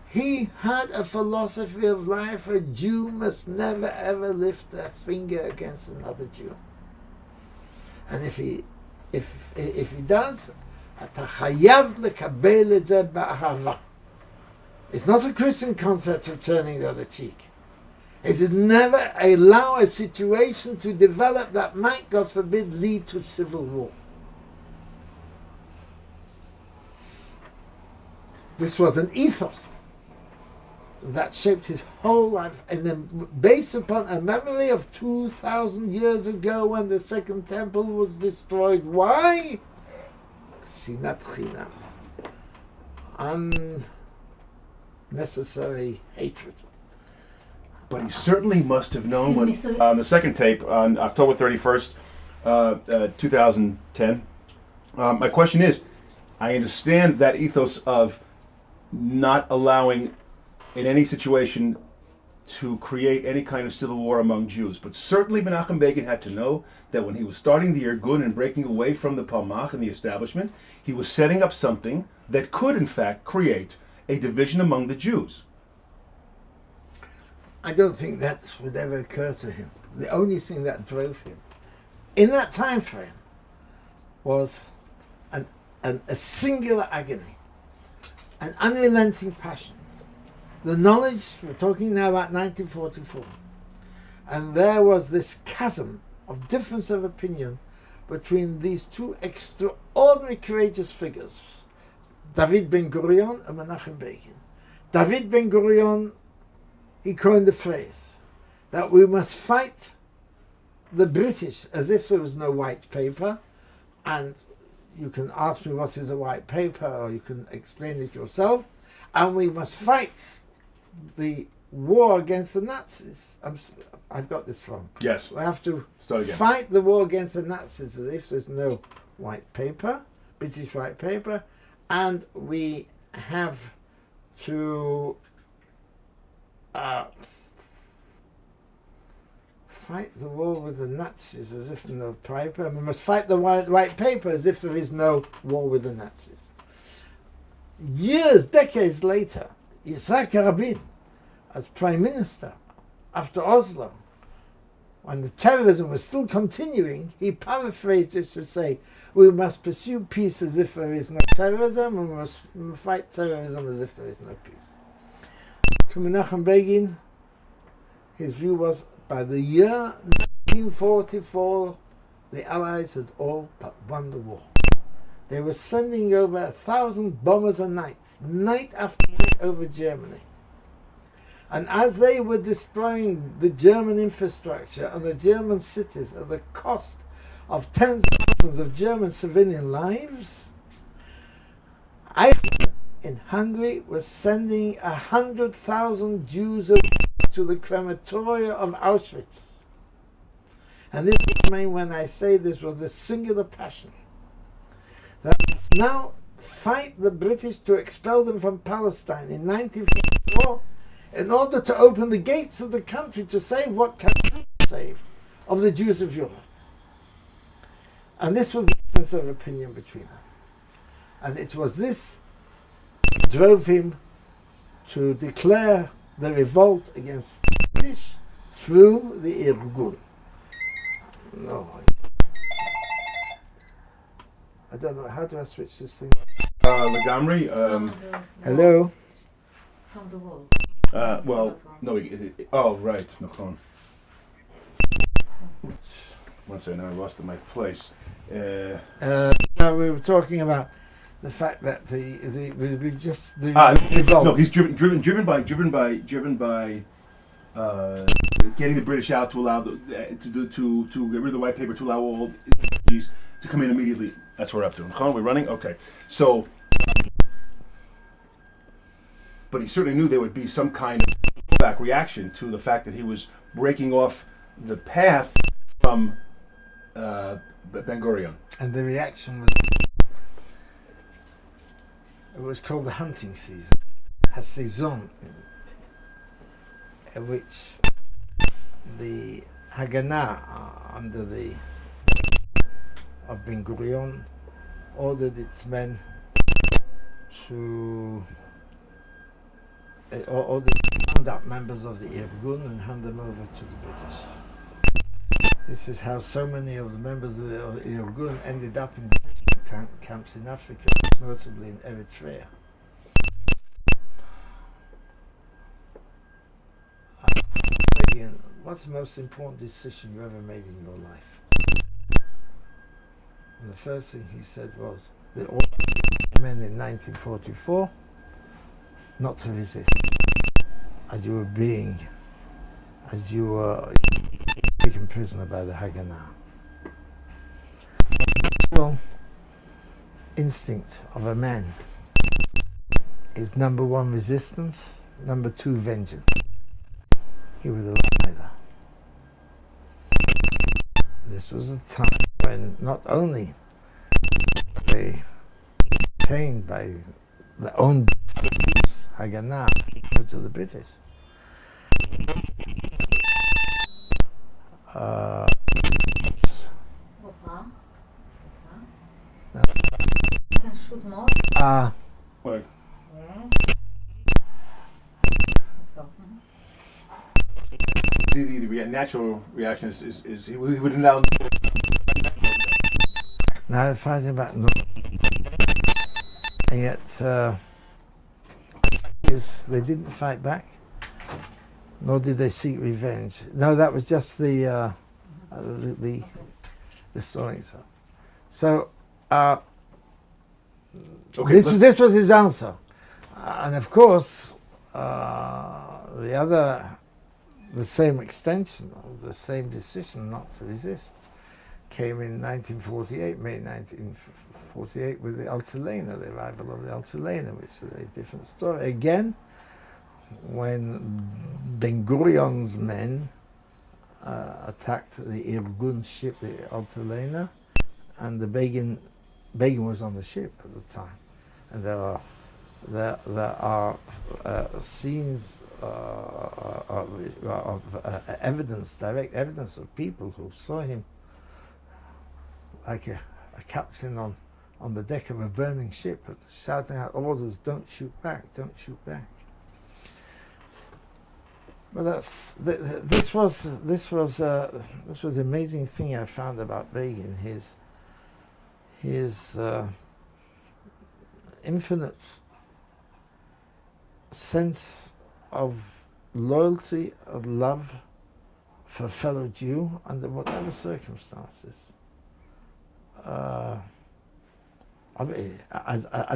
He had a philosophy of life: a Jew must never ever lift a finger against another Jew. And if he does, אתה חייב לקבל את זה באהבה. It's not a Christian concept of turning the other cheek. It is never allow a situation to develop that might, God forbid, lead to civil war. This was an ethos that shaped his whole life, and then based upon a memory of 2,000 years ago when the Second Temple was destroyed. Why? Sinat Chinam. Unnecessary hatred. But he certainly must have known when, on the second tape, on October 31st, 2010. My question is, I understand that ethos of not allowing, in any situation, to create any kind of civil war among Jews. But certainly Menachem Begin had to know that when he was starting the Irgun and breaking away from the Palmach and the establishment, he was setting up something that could, in fact, create a division among the Jews. I don't think that would ever occur to him. The only thing that drove him in that time frame was a singular agony, an unrelenting passion. The knowledge, we're talking now about 1944, and there was this chasm of difference of opinion between these two extraordinary courageous figures, David Ben-Gurion and Menachem Begin. David Ben-Gurion, he coined the phrase that we must fight the British as if there was no white paper, and you can ask me what is a white paper, or you can explain it yourself, and we must fight the war against the Nazis. I've got this wrong. Yes. We have to Start again. fight the war against the Nazis as if there's no white paper, British white paper, and we have to fight the war with the Nazis as if no paper, and we must fight the white paper as if there is no war with the Nazis. Years, decades later, Yitzhak Rabin, as Prime Minister, after Oslo, when the terrorism was still continuing, he paraphrased it to say, we must pursue peace as if there is no terrorism, and we must fight terrorism as if there is no peace. To Menachem Begin, his view was, by the year 1944, the Allies had all but won the war. They were sending over 1,000 bombers a night, night after night, over Germany. And as they were destroying the German infrastructure and the German cities at the cost of tens of thousands of German civilian lives, Eichmann in Hungary was sending 100,000 Jews to the crematoria of Auschwitz. And this was mine when I say this was the singular passion. That now fight the British to expel them from Palestine in 1944 in order to open the gates of the country to save what can be saved of the Jews of Europe. And this was the difference of opinion between them. And it was this that drove him to declare the revolt against the British through the Irgun. No, I don't know, how do I switch this thing? Legamri. Hello? From the wall. Well, no. Oh, right. Nachon. One second, now I lost my place. Now we were talking about the fact that we just the revolt. No, he's driven by getting the British out to allow to get rid of the white paper, to allow all refugees to come in immediately. That's what we're up to. Nachon, we're running. Okay, so. But he certainly knew there would be some kind of back reaction to the fact that he was breaking off the path from Ben-Gurion. And the reaction was called the hunting season, Hasaison, in which the Haganah under the of Ben-Gurion ordered its men to or they round up members of the Irgun and hand them over to the British. This is how so many of the members of the Irgun ended up in camps in Africa, most notably in Eritrea. Again, what's the most important decision you ever made in your life? And the first thing he said was that all the men in 1944 not to resist, as you were taken prisoner by the Haganah. The natural instinct of a man is number one, resistance, number two, vengeance. He would allow neither. This was a time when not only they were detained by their own Haganah to the British. You can shoot more. Wait. Yes. Let's go. The natural reaction is he would allow. Now they're fighting back, and yet they didn't fight back, nor did they seek revenge. No, that was just the story. So Okay, This was his answer. And of course, the same extension of the same decision not to resist came in 1948, May 1948, with the Altalena, the arrival of the Altalena, which is a different story. Again, when Ben-Gurion's men attacked the Irgun ship, the Altalena, and the Begin was on the ship at the time, and there are scenes of evidence, direct evidence of people who saw him like a captain on the deck of a burning ship, shouting out orders, "Don't shoot back! Don't shoot back!" But this was the amazing thing I found about Begin, his infinite sense of loyalty, of love for a fellow Jew under whatever circumstances. As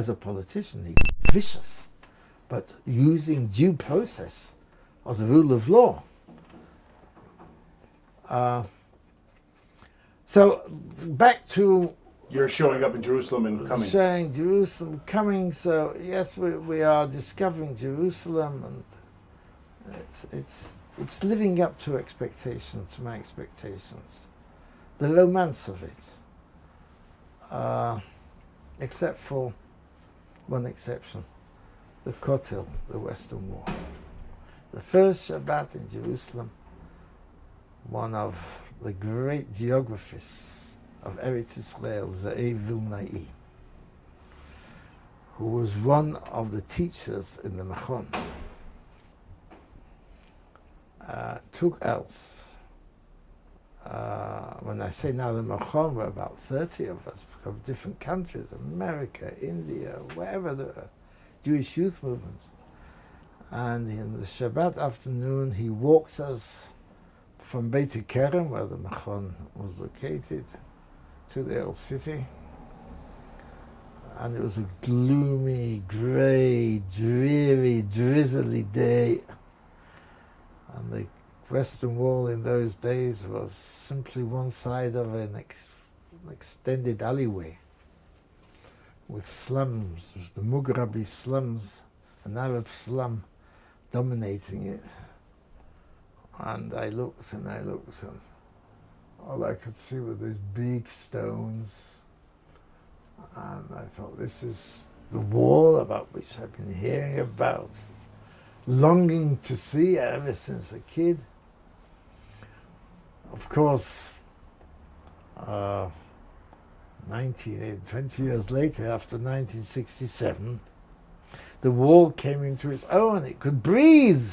a politician, he was vicious, but using due process of the rule of law. So back to you're showing up in Jerusalem and coming. Showing Jerusalem coming. So yes, we are discovering Jerusalem, and it's living up to expectations, to my expectations. The romance of it, except for one exception, the Kotel, the Western Wall. The first Shabbat in Jerusalem, one of the great geographists of Eretz Israel, Ze'ev Vilnai, who was one of the teachers in the Machon, took else. When I say now the Machon, we're about 30 of us from different countries, America, India, wherever there are Jewish youth movements. And in the Shabbat afternoon, he walks us from Beit Kerem, where the Machon was located, to the old city. And it was a gloomy, grey, dreary, drizzly day. And the Western Wall in those days was simply one side of an extended alleyway with slums, the Mughrabi slums, an Arab slum dominating it. And I looked and all I could see were these big stones. And I thought, this is the wall about which I've been hearing about, longing to see ever since a kid. Of course, 20 years later, after 1967, the wall came into its own. It could breathe.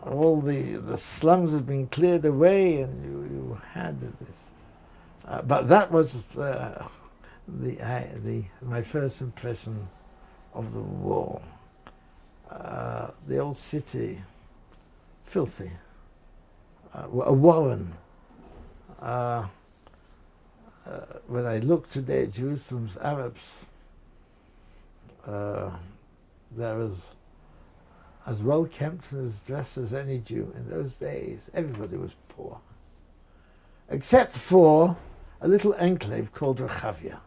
All the slums had been cleared away, and you had this. But that was my first impression of the wall. The old city, filthy, a warren. When I look today at Jerusalem's Arabs, they're as well kept and as dressed as any Jew. In those days, everybody was poor, except for a little enclave called Rehavia.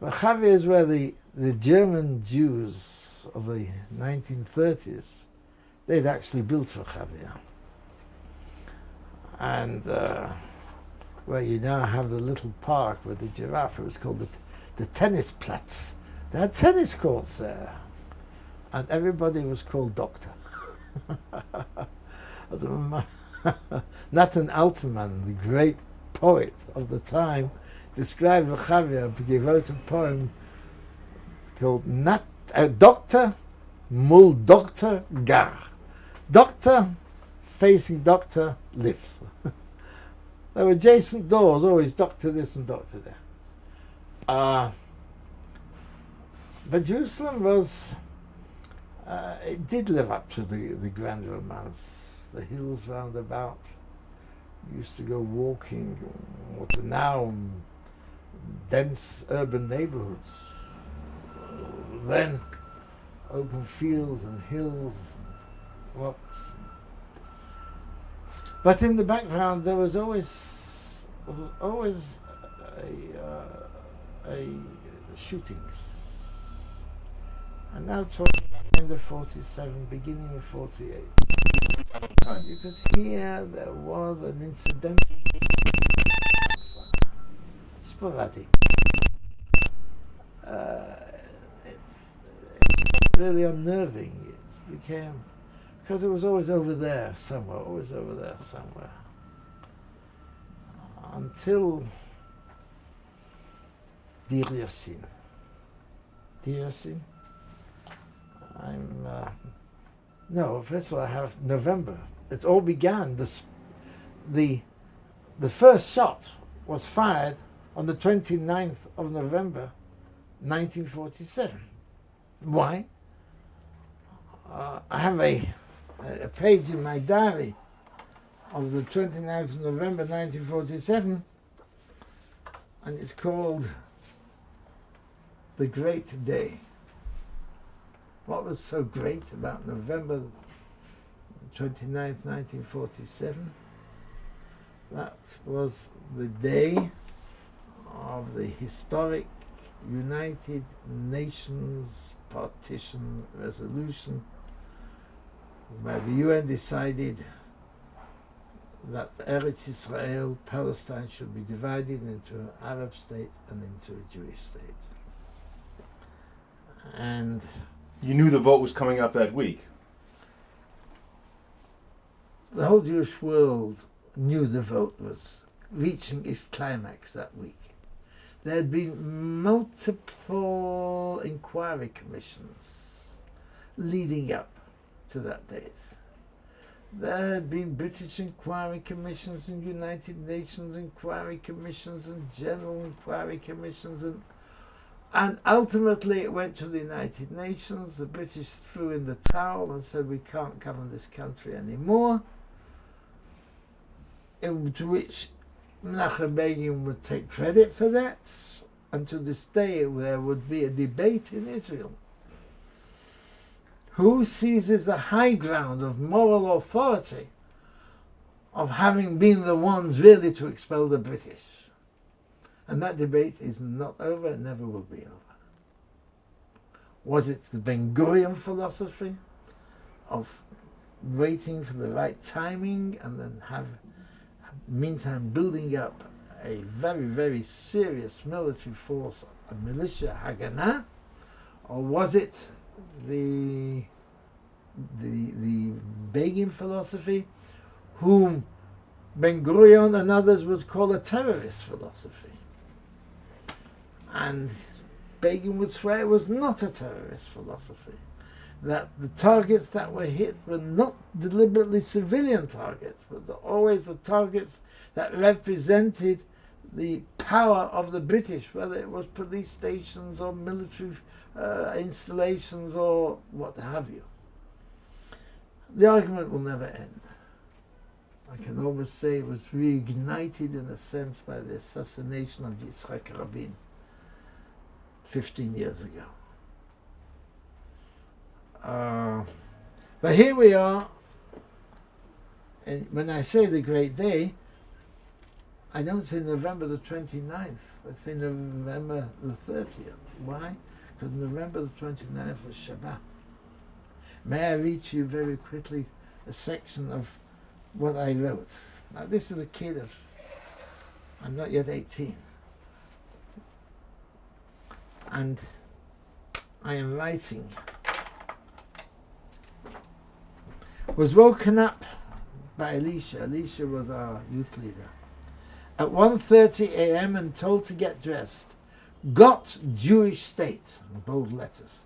Rehavia is where the German Jews of the 1930s, they'd actually built Rehavia. And where you now have the little park with the giraffe, it was called the tennis platz. They had tennis courts there. And everybody was called doctor. Nathan Alterman, the great poet of the time, described Rehavia because he wrote a poem called Doctor Mul Doctor Gar. Doctor facing doctor lives. There were adjacent doors, always doctor this and doctor that. But Jerusalem was, it did live up to the grand romance. The hills round about. We used to go walking what are now dense urban neighborhoods. then open fields and hills and rocks. But in the background there was always a shootings. And now talking about the end of 47, beginning of 48. You could hear there was an incidental sporadic. It's really unnerving. It became, because it was always over there somewhere, until Dir Yassin. Dir Yassin? No, first of all I have November. It all began, the first shot was fired on the 29th of November 1947. Why? I have a page in my diary of the 29th of November 1947, and it's called The Great Day. What was so great about November 29th, 1947? That was the day of the historic United Nations partition resolution, where the UN decided that Eretz Israel, Palestine, should be divided into an Arab state and into a Jewish state. And you knew the vote was coming up that week. The whole Jewish world knew the vote was reaching its climax that week. There had been multiple inquiry commissions leading up to that date. There had been British inquiry commissions and United Nations inquiry commissions and general inquiry commissions, and ultimately it went to the United Nations. The British threw in the towel and said, we can't govern this country anymore, to which Menachem Begin would take credit for that, and to this day there would be a debate in Israel. Who seizes the high ground of moral authority of having been the ones really to expel the British? And that debate is not over, and never will be over. Was it the Ben Gurion philosophy of waiting for the right timing and then meantime building up a very, very serious military force, a militia Haganah, or was it the Begin philosophy, whom Ben Gurion and others would call a terrorist philosophy? And Begin would swear it was not a terrorist philosophy, that the targets that were hit were not deliberately civilian targets, but always the targets that represented the power of the British, whether it was police stations or military installations or what have you. The argument will never end. I can almost say it was reignited in a sense by the assassination of Yitzhak Rabin 15 years ago. But here we are, and when I say the great day, I don't say November the 29th, I say November the 30th. Why? Because November the 29th was Shabbat. May I read to you very quickly a section of what I wrote? Now this is a kid of, I'm not yet 18. And I am writing. Was woken up by Elisha. Elisha was our youth leader. At 1:30 a.m. and told to get dressed. Got Jewish state, in bold letters.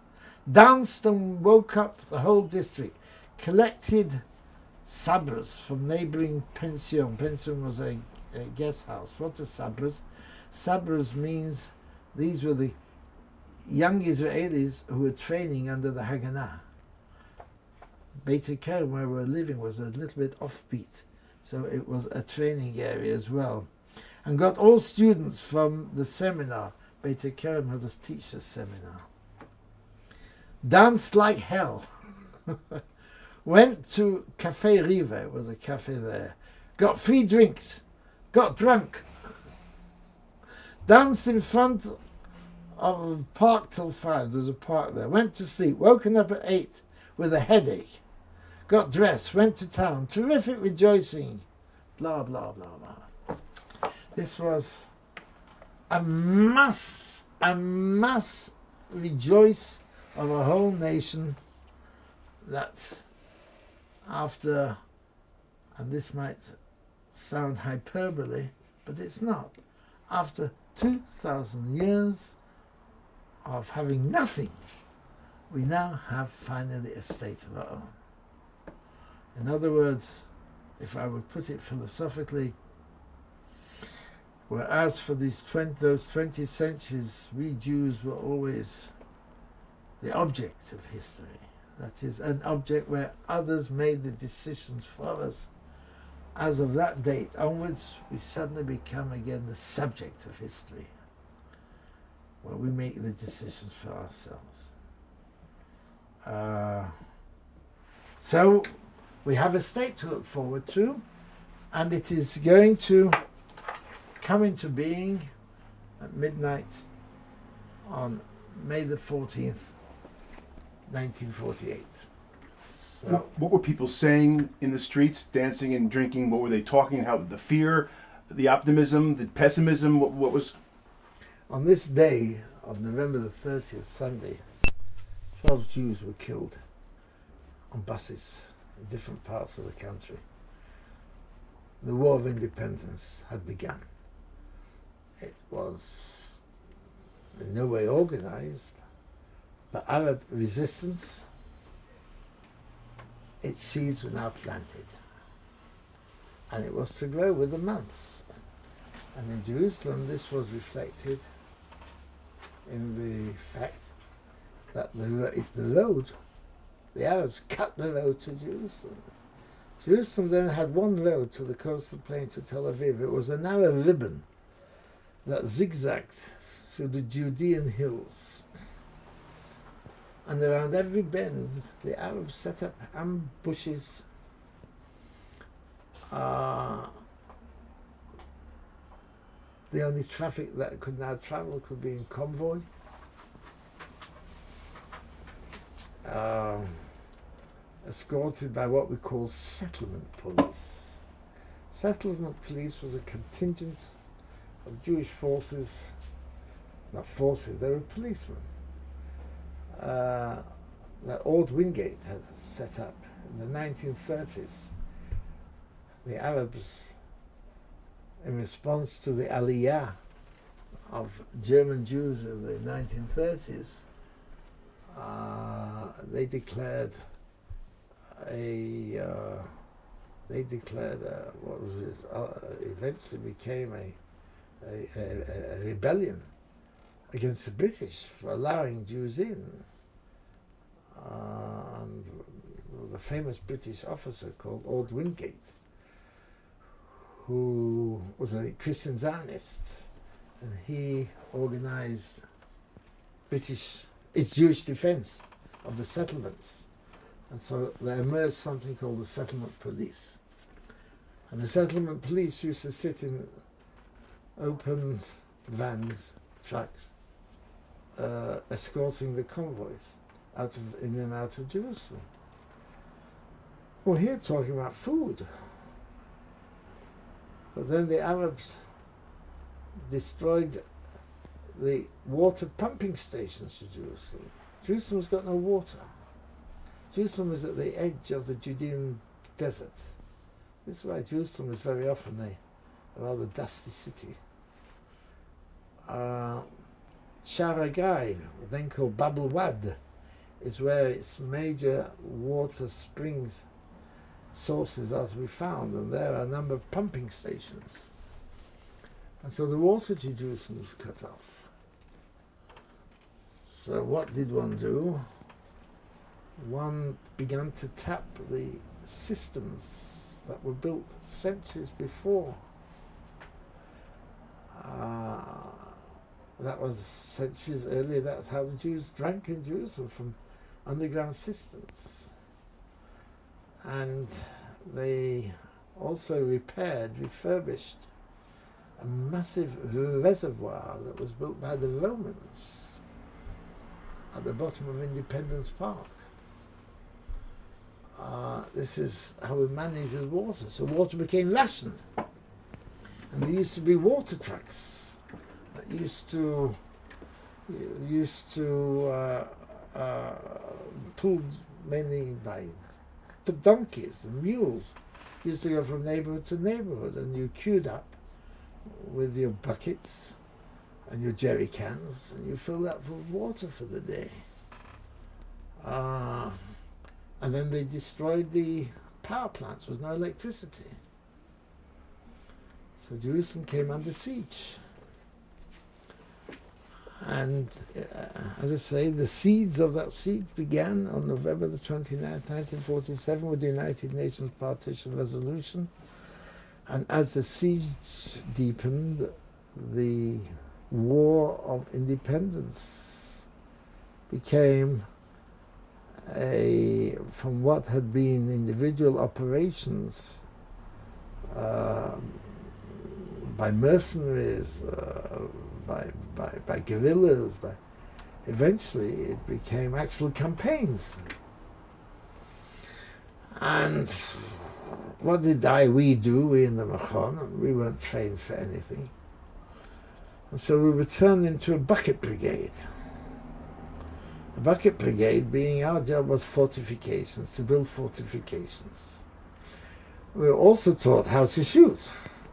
Danced and woke up the whole district. Collected sabras from neighboring pension. Pension was a guest house. What is sabras? Sabras means these were the young Israelis who were training under the Haganah. Beit Kerem, where we were living, was a little bit offbeat, so it was a training area as well. And got all students from the seminar. Beit Kerem has a teacher's seminar. danced like hell, went to Cafe Riva, it was a cafe there, got 3 drinks, got drunk, danced in front of a park till 5, there's a park there, went to sleep, woken up at 8 with a headache, got dressed, went to town, terrific rejoicing, blah, blah, blah, blah. This was a mass rejoice of a whole nation that after, and this might sound hyperbole, but it's not, after 2,000 years of having nothing, we now have finally a state of our own. In other words, if I would put it philosophically, whereas for those 20 centuries, we Jews were always the object of history. That is, an object where others made the decisions for us. As of that date onwards, we suddenly become again the subject of history, where we make the decisions for ourselves. So we have a state to look forward to, and it is going to come into being at midnight on May the 14th, 1948. So, what were people saying in the streets, dancing and drinking? What were they talking? How the fear, the optimism, the pessimism? What was? On this day of November the 30th, Sunday, 12 Jews were killed on buses in different parts of the country. The War of Independence had begun. It was in no way organized, but Arab resistance, its seeds were now planted. And it was to grow with the months. And in Jerusalem, this was reflected in the fact that the road, the Arabs cut the road to Jerusalem. Jerusalem then had one road to the coastal plain to Tel Aviv. It was a narrow ribbon that zigzagged through the Judean hills. And around every bend, the Arabs set up ambushes. The only traffic that could now travel could be in convoy. Escorted by what we call settlement police. Settlement police was a contingent of Jewish forces, not forces, they were policemen, that Old Wingate had set up in the 1930s. The Arabs, in response to the Aliyah of German Jews in the 1930s, they declared what was it? Eventually became a rebellion against the British for allowing Jews in. And there was a famous British officer called Old Wingate, who was a Christian Zionist, and he organized Jewish defense of the settlements. And so there emerged something called the settlement police. And the settlement police used to sit in open vans, trucks, escorting the convoys in and out of Jerusalem. Well, here talking about food. But then the Arabs destroyed the water pumping stations to Jerusalem. Jerusalem's got no water. Jerusalem is at the edge of the Judean desert. This is why Jerusalem is very often a rather dusty city. Sharagai, then called Babel Wad, is where its major water springs sources are to be found, and there are a number of pumping stations. And so the water to Jerusalem was cut off. So what did one do? One began to tap the systems that were built centuries before. That was centuries earlier. That's how the Jews drank in Jerusalem, from underground cisterns. And they also refurbished a massive reservoir that was built by the Romans at the bottom of Independence Park. This is how we managed with water. So water became rationed. And there used to be water trucks that used to pulled mainly by the donkeys and mules, used to go from neighborhood to neighborhood, and you queued up with your buckets and your jerry cans, and you filled up with water for the day. And then they destroyed the power plants. There was no electricity. So Jerusalem came under siege. And as I say, the seeds of that siege began on November the 29th, 1947, with the United Nations Partition Resolution. And as the siege deepened, the War of Independence became from what had been individual operations by mercenaries, by guerrillas, eventually it became actual campaigns. And what did we do, we in the Machon? We weren't trained for anything. And so we were turned into a bucket brigade. The bucket brigade being, our job was fortifications, to build fortifications. We were also taught how to shoot.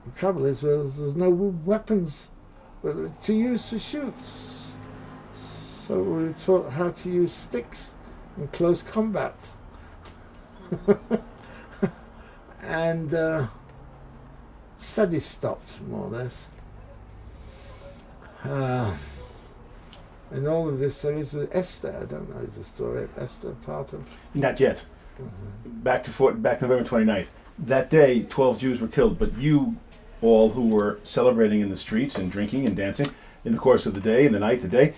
The trouble is, there's no weapons to use to shoot. So we were taught how to use sticks in close combat. And studies stopped, more or less. In all of this, there is Esther. I don't know, is the story of Esther part of? Not yet. Back November 29th. That day, 12 Jews were killed, but you all who were celebrating in the streets and drinking and dancing in the course of the day, and the night, the day,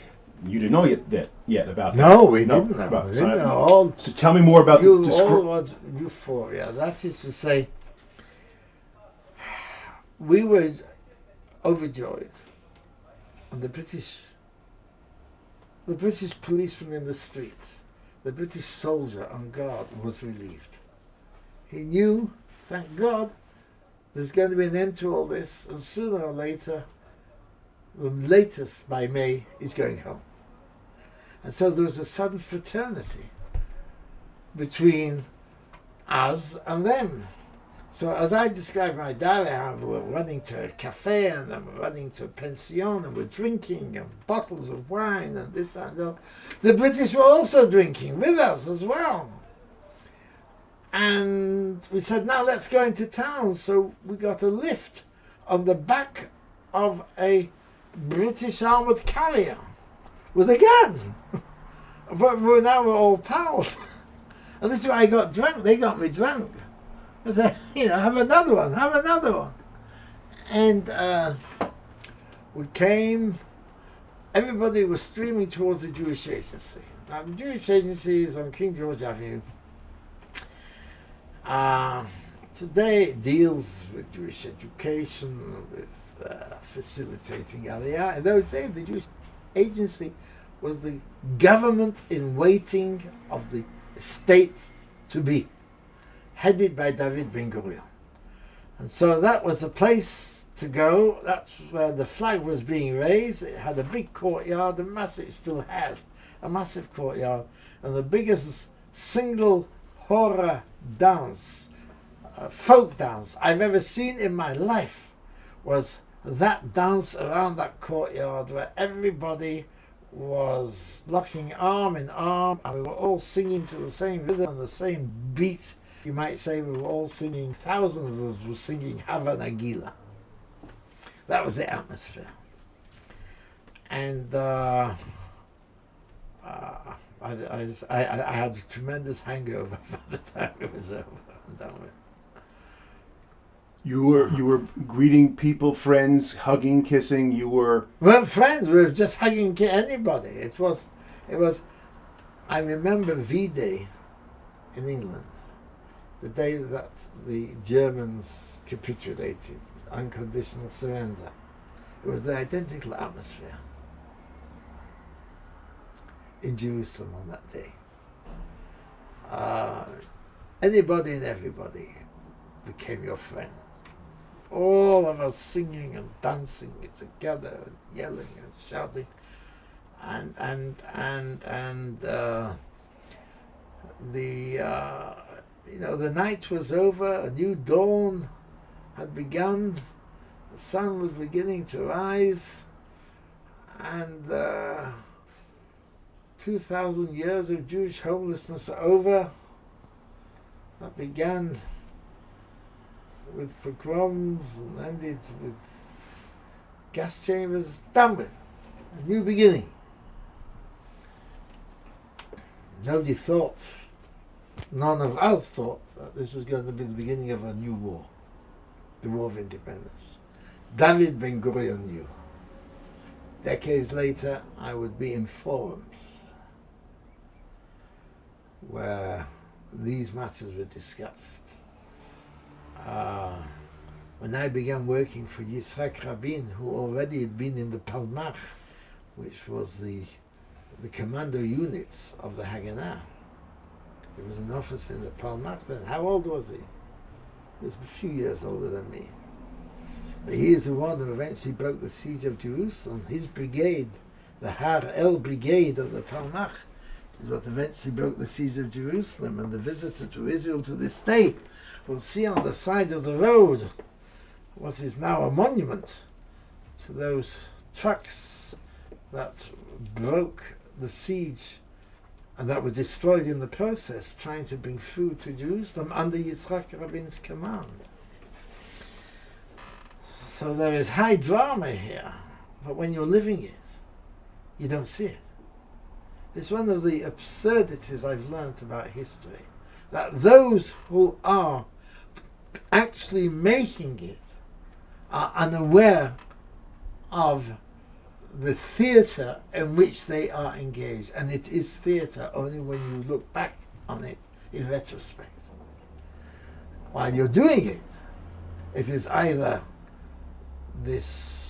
you didn't know yet about that. No, we didn't know. So tell me more about all was euphoria. That is to say, we were overjoyed, and the British policeman in the street, the British soldier on guard, was relieved. He knew, thank God, there's going to be an end to all this, and sooner or later, the latest by May, he's going home. And so there was a sudden fraternity between us and them. So as I described my diary, how we're running to a cafe and then we're running to a pension and we're drinking and bottles of wine and this and that. The British were also drinking with us as well. And we said, now let's go into town. So we got a lift on the back of a British armoured carrier with a gun. But now we're all pals. And this is why I got drunk. They got me drunk. Said, have another one. And we came, everybody was streaming towards the Jewish Agency. Now the Jewish Agency is on King George Avenue. Today it deals with Jewish education, with facilitating Aliyah. In those days, the Jewish Agency was the government in waiting of the state to be, headed by David Ben-Gurion. And so that was the place to go. That's where the flag was being raised. It had a big courtyard, it still has a massive courtyard, and the biggest single horror dance, folk dance I've ever seen in my life was that dance around that courtyard where everybody was locking arm in arm and we were all singing to the same rhythm and the same beat. You might say we were all singing, thousands of us were singing Hava Nagila. That was the atmosphere. And I had a tremendous hangover by the time it was over and done with. You were greeting people, friends, hugging, kissing. We weren't friends. We were just hugging anybody. It was I remember V-Day in England, the day that the Germans capitulated, unconditional surrender. It was the identical atmosphere in Jerusalem on that day. Anybody and everybody became your friend. All of us singing and dancing together, and yelling and shouting, and the night was over. A new dawn had begun. The sun was beginning to rise, and 2,000 years of Jewish homelessness are over. That began with pogroms and ended with gas chambers. Done with. A new beginning. Nobody thought, none of us thought, that this was going to be the beginning of a new war, the War of Independence. David Ben-Gurion knew. Decades later, I would be in forums where these matters were discussed. When I began working for Yitzhak Rabin, who already had been in the Palmach, which was the commando units of the Haganah. He was an officer in the Palmach then. How old was he? He was a few years older than me. But he is the one who eventually broke the siege of Jerusalem. His brigade, the Har El Brigade of the Palmach, is what eventually broke the siege of Jerusalem. And the visitor to Israel to this day will see on the side of the road what is now a monument to those trucks that broke the siege and that were destroyed in the process, trying to bring food to Jerusalem under Yitzhak Rabin's command. So there is high drama here, but when you're living it, you don't see it. It's one of the absurdities I've learnt about history, that those who are actually making it are unaware of the theatre in which they are engaged, and it is theatre only when you look back on it in retrospect. While you're doing it, it is either this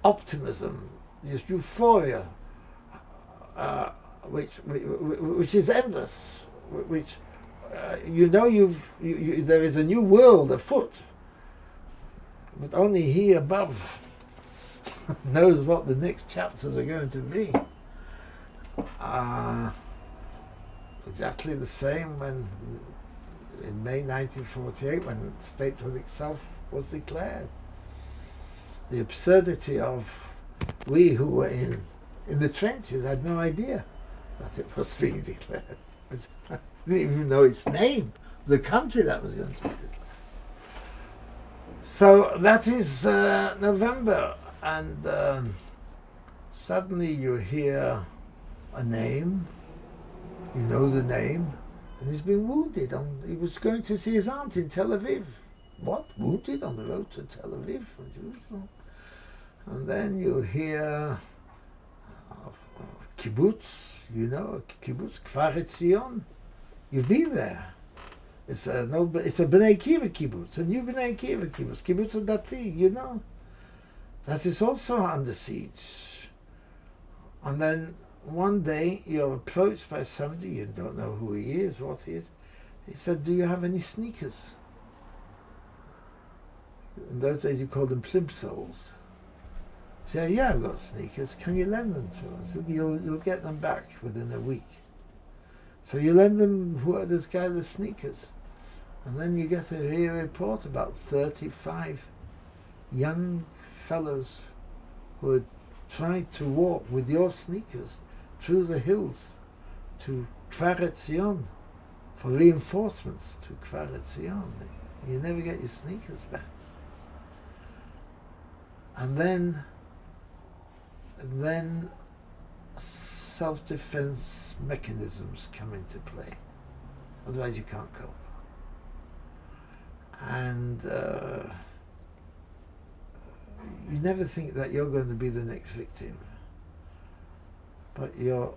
optimism, this euphoria, which is endless, which there is a new world afoot, but only he above knows what the next chapters are going to be. Exactly the same when in May 1948, when statehood itself was declared. The absurdity of we who were in the trenches had no idea that it was being declared. Didn't even know its name, the country that was going to be declared. So that is November, and suddenly you hear a name, you know the name, and he's been wounded. He was going to see his aunt in Tel Aviv. What? Wounded on the road to Tel Aviv from Jerusalem? And then you hear kibbutz, kibbutz, Kfar Etzion. You've been there. It's a Bnei Akiva kibbutz, a new Bnei Akiva kibbutz, kibbutz Dati, That is also under siege. And then one day you're approached by somebody, you don't know who he is, what he is. He said, "Do you have any sneakers?" In those days you called them plimsolls. He said, "Yeah, I've got sneakers. Can you lend them to us? You'll get them back within a week." So you lend them this guy the sneakers. And then you get to hear a report about 35 young fellows who had tried to walk with your sneakers through the hills to Kfar Etzion for reinforcements to Kfar Etzion. You never get your sneakers back. And then self-defense mechanisms come into play. Otherwise you can't cope. And you never think that you're going to be the next victim, but you're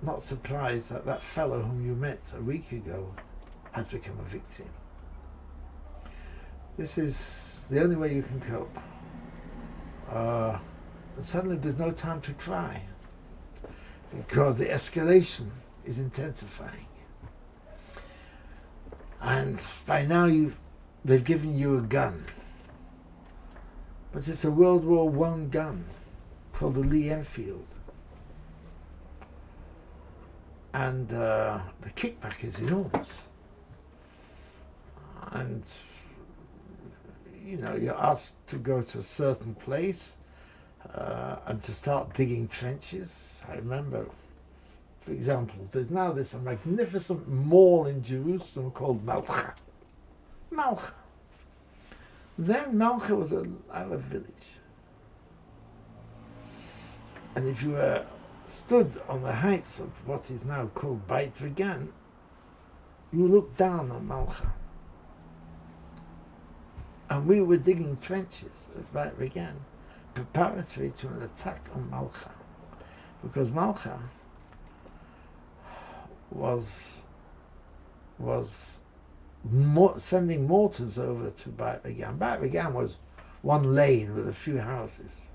not surprised that that fellow whom you met a week ago has become a victim. This is the only way you can cope. And suddenly there's no time to cry because the escalation is intensifying. And by now they've given you a gun. But it's a World War I gun called the Lee Enfield. And the kickback is enormous. And you're asked to go to a certain place and to start digging trenches. I remember, for example, there's now this magnificent mall in Jerusalem called Malcha. Malcha. Then Malcha was an Arab village. And if you stood on the heights of what is now called Beit Vegan, you looked down on Malcha. And we were digging trenches at Beit Vegan, preparatory to an attack on Malcha. Because Malcha was sending mortars over to Beit Vegan. Beit Vegan was one lane with a few houses.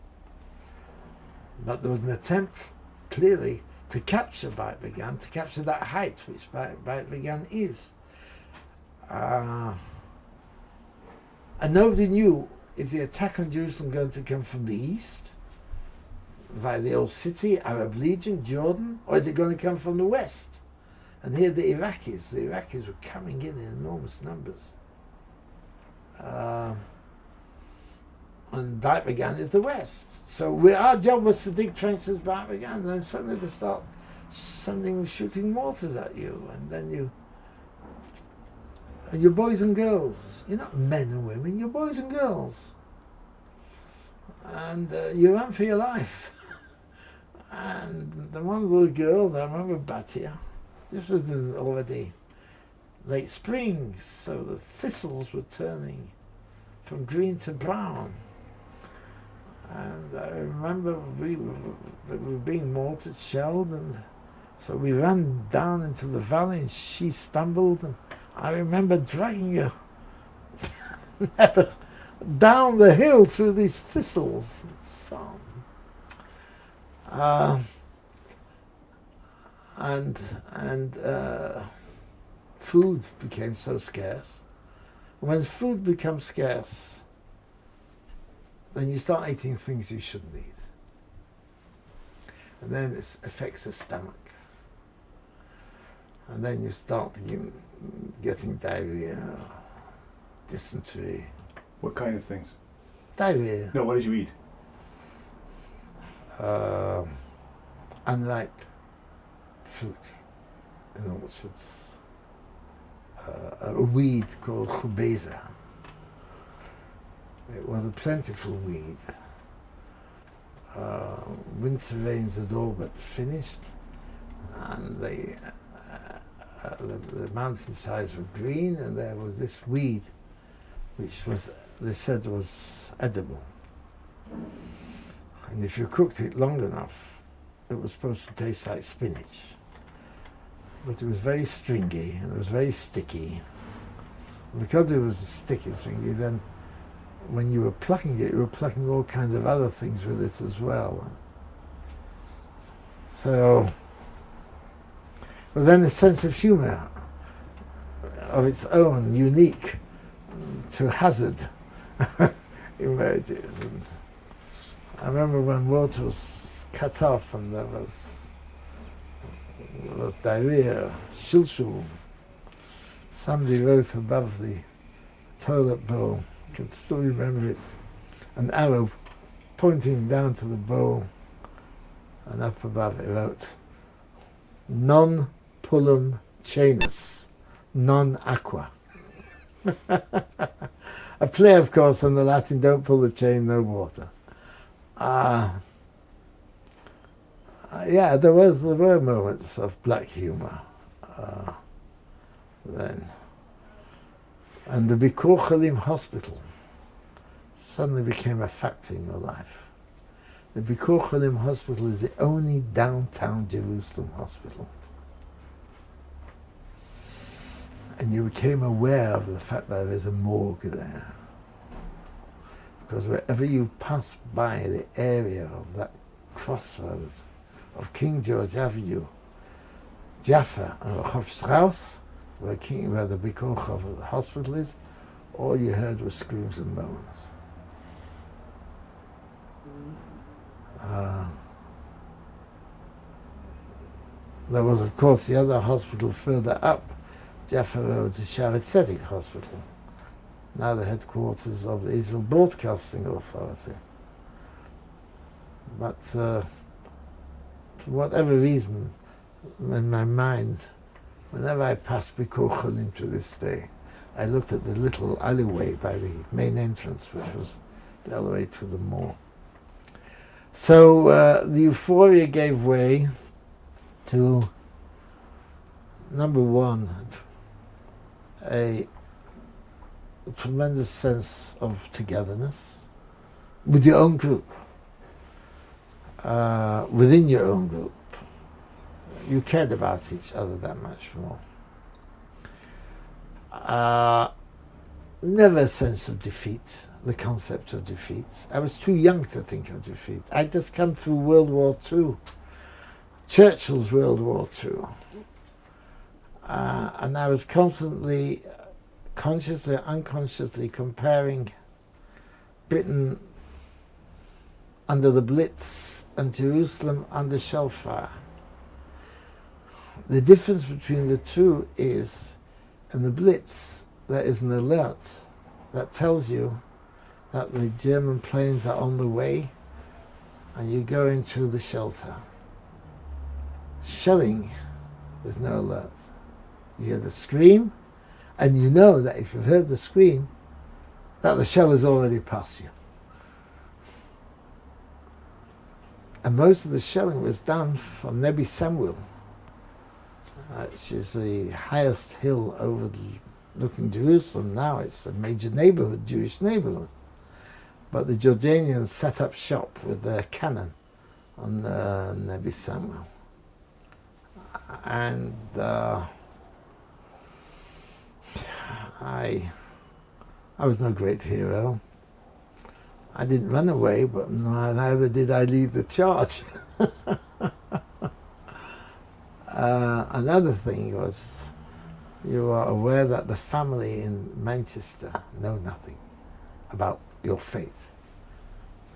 But there was an attempt, clearly, to capture Beit Vegan, to capture that height which Beit Vegan is. And nobody knew, is the attack on Jerusalem going to come from the east, via the old city, Arab Legion, Jordan, or is it going to come from the west? And here the Iraqis were coming in enormous numbers. And Beit Vegan is the west. So our job was to dig trenches Beit Vegan, and then suddenly they start shooting mortars at you, and then and you're boys and girls. You're not men and women, you're boys and girls. And you run for your life. And the one little girl, I remember Batia, this was already late spring, so the thistles were turning from green to brown. And I remember we were being mortared, shelled, and so we ran down into the valley, and she stumbled, and I remember dragging her down the hill through these thistles and so on. And food became so scarce. When food becomes scarce, then you start eating things you shouldn't eat. And then it affects the stomach. And then you start getting diarrhea, dysentery. What kind of things? Diarrhea. No, what did you eat? Unripe fruit in orchards. A weed called chubeza. It was a plentiful weed. Winter rains had all but finished, and the mountainsides were green, and there was this weed which they said was edible. And if you cooked it long enough, it was supposed to taste like spinach. But it was very stringy, and it was very sticky. And because it was sticky, stringy, then when you were plucking it, you were plucking all kinds of other things with it as well. So, but then a sense of humour of its own, unique to hazard, emerges. And I remember when water was cut off and there was diarrhea, shilshul. Somebody wrote above the toilet bowl, I can still remember it, an arrow pointing down to the bowl, and up above it wrote, non pullum chainus, non aqua. A play, of course, on the Latin, don't pull the chain, no water. Yeah, there were moments of black humour then. And the Bikur Chalim hospital suddenly became a factor in your life. The Bikur Cholim Hospital is the only downtown Jerusalem hospital. And you became aware of the fact that there is a morgue there. Because wherever you pass by the area of that crossroads of King George Avenue, Jaffa and Rehov Strauss, where the Bikur Cholim hospital is, all you heard was screams and moans. There was, of course, the other hospital further up, Jaffa Road, the Shaare Zedek Hospital, now the headquarters of the Israel Broadcasting Authority. But for whatever reason, in my mind, whenever I pass Bikur Cholim to this day, I look at the little alleyway by the main entrance, which was the alleyway to the mall. So the euphoria gave way to, number one, a tremendous sense of togetherness with your own group. Within your own group, you cared about each other that much more. Never a sense of defeat, the concept of defeat. I was too young to think of defeat. I'd just come through World War II, Churchill's World War II. And I was constantly, consciously or unconsciously, comparing Britain under the Blitz and Jerusalem under shell fire. The difference between the two is, in the Blitz, there is an alert that tells you that the German planes are on the way and you go into the shelter. Shelling, there's no alert. You hear the scream, and you know that if you've heard the scream, that the shell is already past you. And most of the shelling was done from Nebi Samuel, which is the highest hill overlooking Jerusalem. Now it's a major neighborhood, Jewish neighborhood. But the Jordanians set up shop with their cannon on Nebi Samuel. And I was no great hero. I didn't run away, but neither did I lead the charge. Another thing was, you are aware that the family in Manchester know nothing about your fate.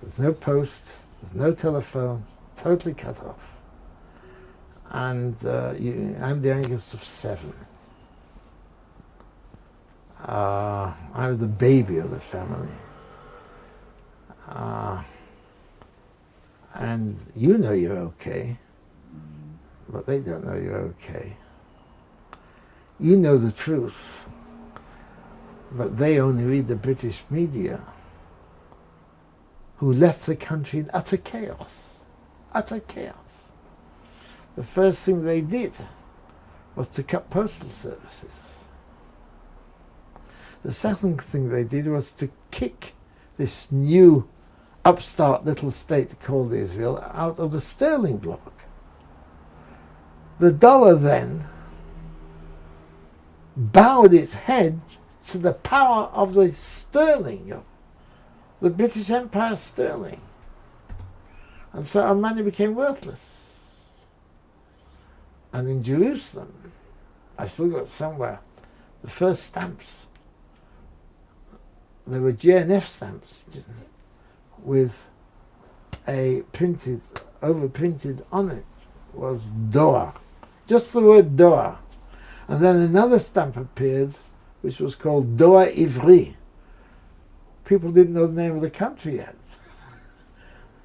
There's no post, there's no telephones, totally cut off. And I'm the youngest of 7. I'm the baby of the family. And you know you're okay, but they don't know you're okay. You know the truth, but they only read the British media, who left the country in utter chaos. Utter chaos. The first thing they did was to cut postal services. The second thing they did was to kick this new upstart little state called Israel out of the sterling bloc. The dollar then bowed its head to the power of the sterling, the British Empire sterling. And so our money became worthless. And in Jerusalem, I've still got somewhere, the first stamps, there were JNF stamps with a overprinted on it was Doha, just the word Doha. And then another stamp appeared which was called Doha Ivri. People didn't know the name of the country yet.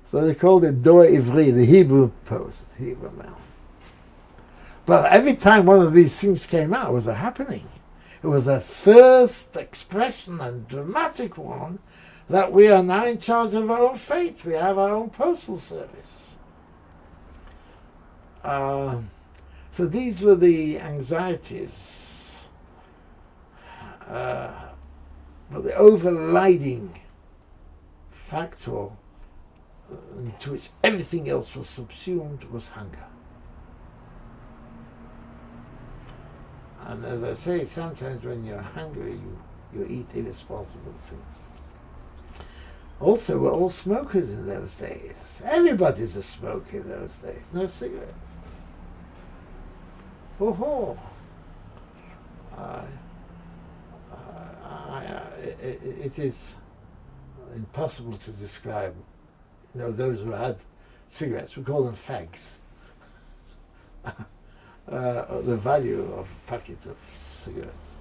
So they called it Doha Ivri, the Hebrew post, Hebrew mail. But every time one of these things came out, it was a happening. It was a first expression, and dramatic one, that we are now in charge of our own fate. We have our own postal service. So these were the anxieties, but the overriding factor into which everything else was subsumed, was hunger. And as I say, sometimes when you're hungry, you eat irresponsible things. Also, we're all smokers in those days. Everybody's a smoker in those days. No cigarettes. Ho-ho. It is impossible to describe, those who had cigarettes. We call them fags. The value of a packet of cigarettes.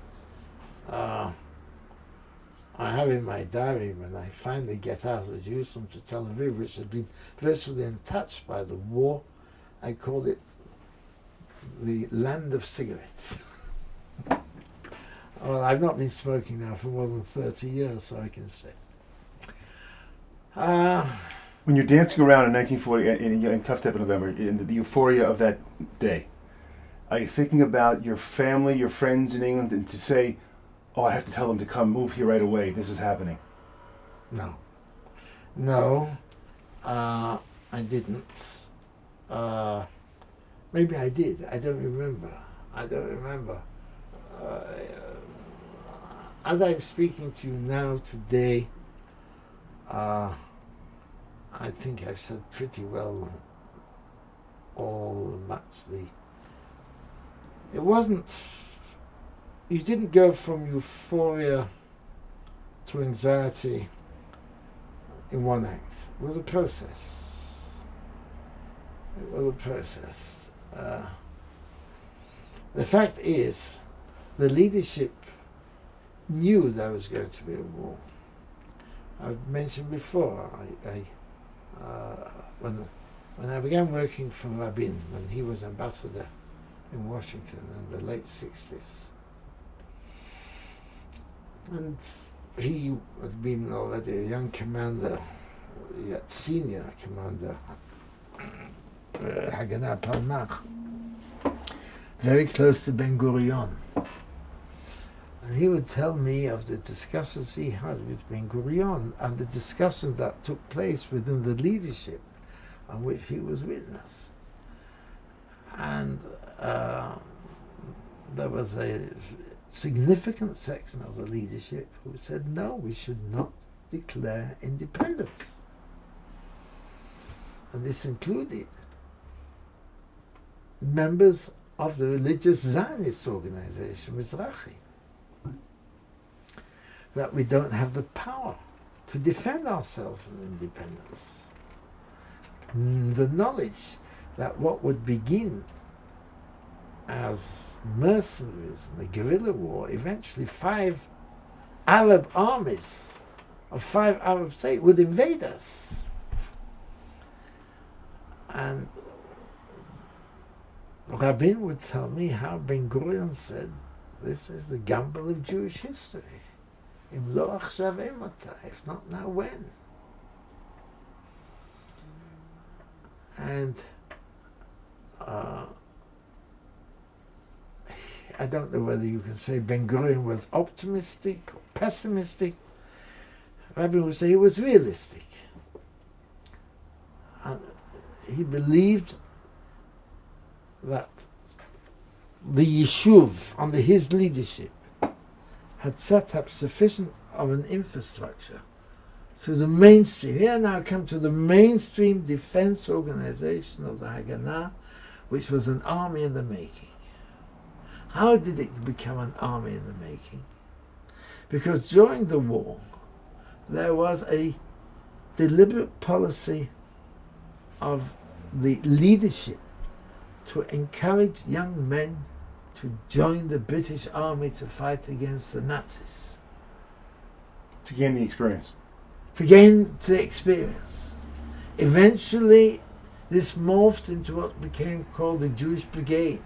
I have in my diary, when I finally get out of Jerusalem to Tel Aviv, which had been virtually untouched by the war, I call it the land of cigarettes. Well, I've not been smoking now for more than 30 years, so I can say. When you're dancing around in 1940 in Kuf Tepe November, in the euphoria of that day, are you thinking about your family, your friends in England, and to say, oh, I have to tell them to come move here right away, this is happening? No, I didn't. Maybe I did, I don't remember. As I'm speaking to you now today, I think I've said pretty well it wasn't, you didn't go from euphoria to anxiety in one act. It was a process. The fact is, the leadership knew there was going to be a war. I've mentioned before, when I began working for Rabin, when he was ambassador in Washington in the late 60s, and he had been already a young commander, yet senior commander, Haganah Palmach, very close to Ben Gurion. And he would tell me of the discussions he had with Ben Gurion and the discussions that took place within the leadership on which he was witness. And there was a significant section of the leadership who said, no, we should not declare independence. And this included members of the religious Zionist organization, Mizrahi, that we don't have the power to defend ourselves in independence. The knowledge that what would begin as mercenaries in a guerrilla war, eventually 5 Arab armies of 5 Arab states would invade us. And Rabin would tell me how Ben Gurion said, this is the gamble of Jewish history. Im lo achshav emata, if not now, when? And I don't know whether you can say Ben Gurion was optimistic or pessimistic. Rabin would say he was realistic. And he believed that the Yishuv, under his leadership, had set up sufficient of an infrastructure through the mainstream. Here now come to the mainstream defense organization of the Haganah, which was an army in the making. How did it become an army in the making? Because during the war, there was a deliberate policy of the leadership to encourage young men to join the British Army to fight against the Nazis. To gain the experience. Eventually, this morphed into what became called the Jewish Brigade,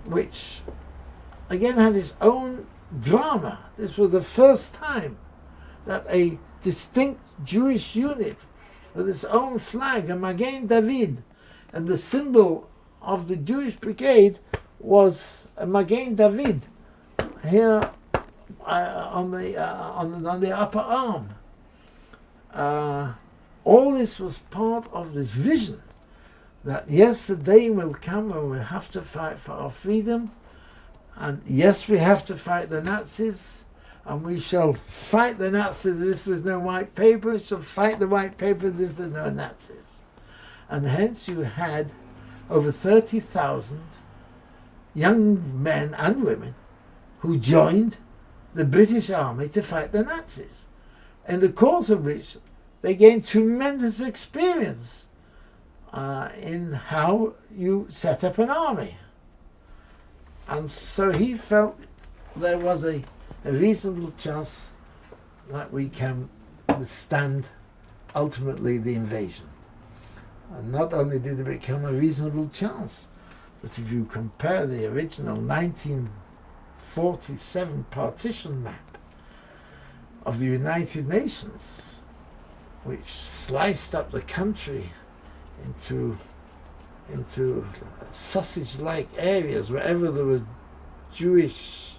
which again had its own drama. This was the first time that a distinct Jewish unit with its own flag, a Magen David, and the symbol of the Jewish Brigade was a Magen David here on the upper arm. all this was part of this vision that yes, the day will come when we have to fight for our freedom, and yes, we have to fight the Nazis, and we shall fight the Nazis if there's no white paper, we shall fight the white papers if there's no Nazis. And hence you had over 30,000 young men and women who joined the British Army to fight the Nazis, in the course of which they gained tremendous experience in how you set up an army. And so he felt there was a reasonable chance that we can withstand ultimately the invasion. And not only did it become a reasonable chance, but if you compare the original 1947 partition map of the United Nations, which sliced up the country into sausage-like areas, wherever there were Jewish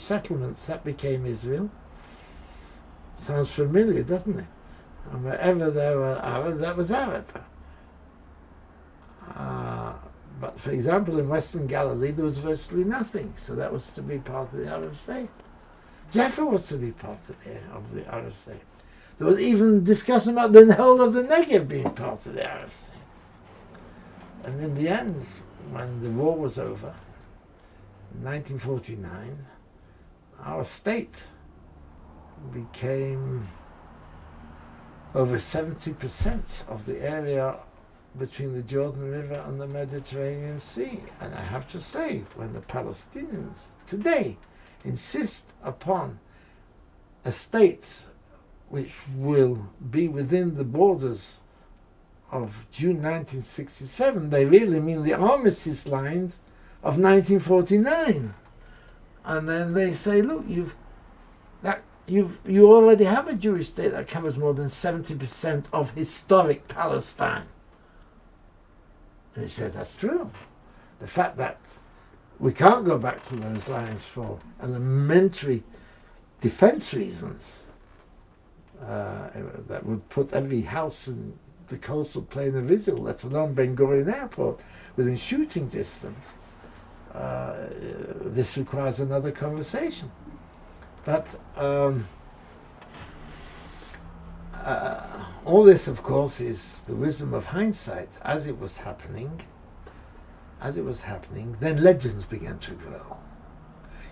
settlements, that became Israel. Sounds familiar, doesn't it? And wherever there were Arab, that was Arab. But for example, in Western Galilee, there was virtually nothing, so that was to be part of the Arab state. Jaffa was to be part of the Arab state. There was even discussion about the whole of the Negev being part of the Arab state. And in the end, when the war was over, in 1949, our state became over 70% of the area between the Jordan River and the Mediterranean Sea. And I have to say, when the Palestinians today insist upon a state which will be within the borders of June 1967, they really mean the armistice lines of 1949. And then they say, look, you already have a Jewish state that covers more than 70% of historic Palestine. And he said, that's true. The fact that we can't go back to those lines for elementary defense reasons that would put every house in the coastal plain of Israel, let alone Ben Gurion Airport, within shooting distance. This requires another conversation. But all this, of course, is the wisdom of hindsight. As it was happening, then legends began to grow.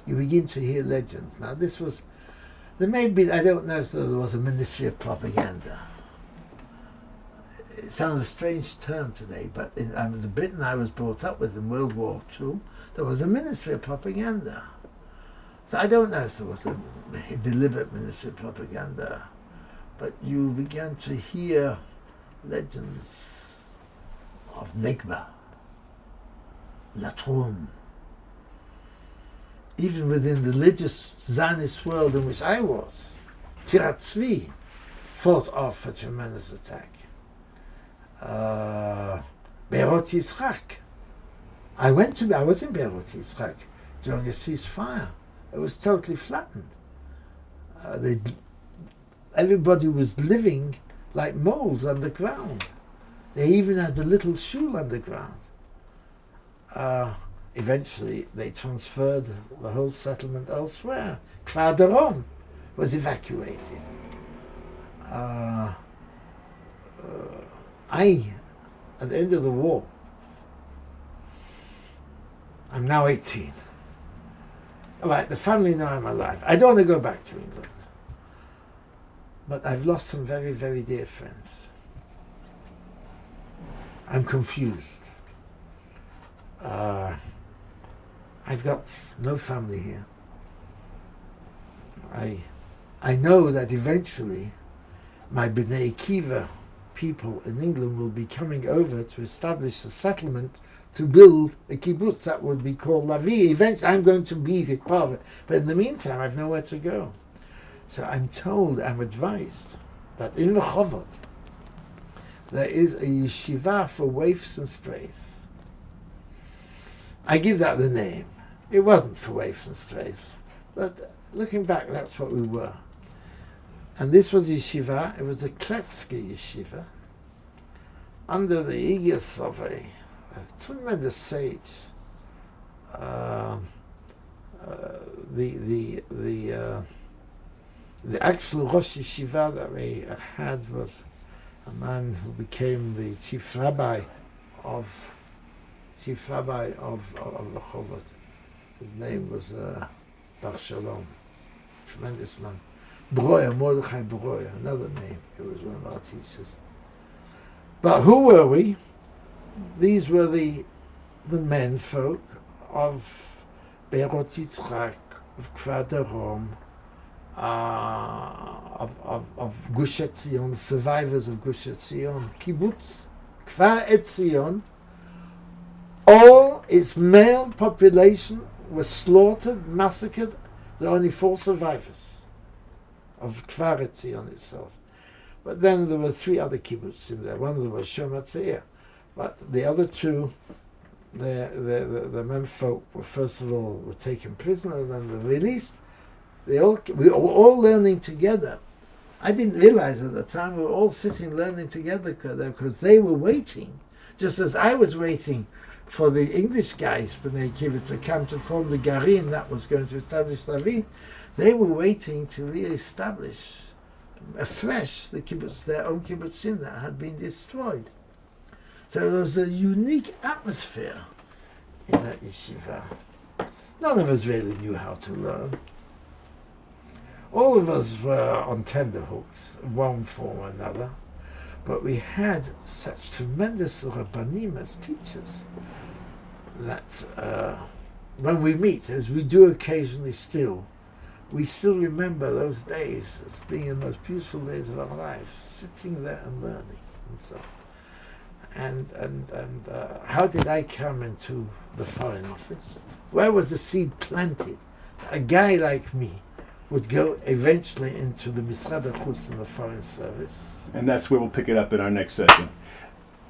You begin to hear legends. Now, there may be, I don't know if there was a ministry of propaganda. It sounds a strange term today, but in the Britain I was brought up with in World War II, there was a ministry of propaganda. So I don't know if there was a deliberate ministry of propaganda, but you began to hear legends of Negba, Latrum. Even within the religious Zionist world in which I was, Tirat Tzvi fought off a tremendous attack. Beirut Yitzchak. I was in Beirut Yitzchak during a ceasefire. It was totally flattened. Everybody was living like moles underground. They even had a little shul underground. Eventually, they transferred the whole settlement elsewhere. Kfar Darom was evacuated. At the end of the war, I'm now 18. All right, the family know I'm alive. I don't want to go back to England. But I've lost some very, very dear friends. I'm confused. I've got no family here. I know that eventually my B'nai Akiva people in England will be coming over to establish a settlement to build a kibbutz that would be called Levy. Eventually I'm going to be the part of it. But in the meantime, I've nowhere to go. So I'm advised that in Rehovot there is a yeshiva for waifs and strays. I give that the name. It wasn't for waifs and strays. But looking back, that's what we were. And this was yeshiva. It was a Kletsky yeshiva under the aegis of a tremendous sage. The actual Rosh Yeshiva that we had was a man who became the chief rabbi of Rehovot. His name was Bar Shalom, tremendous man. Breuer, Mordechai Breuer, another name. He was one of our teachers. But who were we? These were the men folk of Be'erot Yitzchak, of Kfar Darom, of Gush Etzion, the survivors of Gush Etzion, Kibbutz, Kfar Etzion. All its male population was slaughtered, massacred. There are only 4 survivors of Kfar Etzion itself. But then there were 3 other kibbutzim there. One of them was Shomatzeir. But the other 2, the men folk were first of all were taken prisoner and then they were released. We were all learning together. I didn't realize at the time we were all sitting learning together because they were waiting, just as I was waiting for the English guys when they gave it to come to form the Garin that was going to establish Levy. They were waiting to re-establish afresh the kibbutz, their own kibbutzim that had been destroyed. So there was a unique atmosphere in that yeshiva. None of us really knew how to learn. All of us were on tenterhooks, one form or another, but we had such tremendous rabbanim as teachers that when we meet, as we do occasionally still, we still remember those days as being the most beautiful days of our lives, sitting there and learning and so on. And how did I come into the Foreign Office? Where was the seed planted? A guy like me would go eventually into the Misrad HaChutz in the Foreign Service. And that's where we'll pick it up in our next session.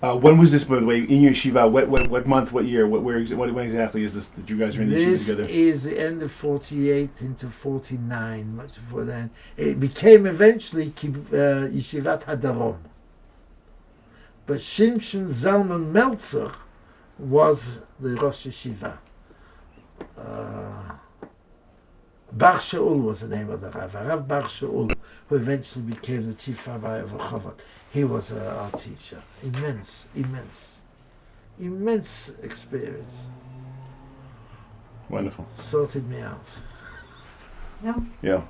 When was this, by the way, in your yeshiva? What month, what year, when exactly is this that you guys are in the yeshiva together? This is the end of 48 into 49, much before then. It became eventually Yeshivat HaDarom. But Shimshon Zalman Meltzer was the Rosh Yeshiva. Bar Shaul was the name of the Rav. Rav Bar Shaul, who eventually became the chief rabbi of Rehovot. He was our teacher. Immense experience. Wonderful. Sorted me out. Yeah. Yeah.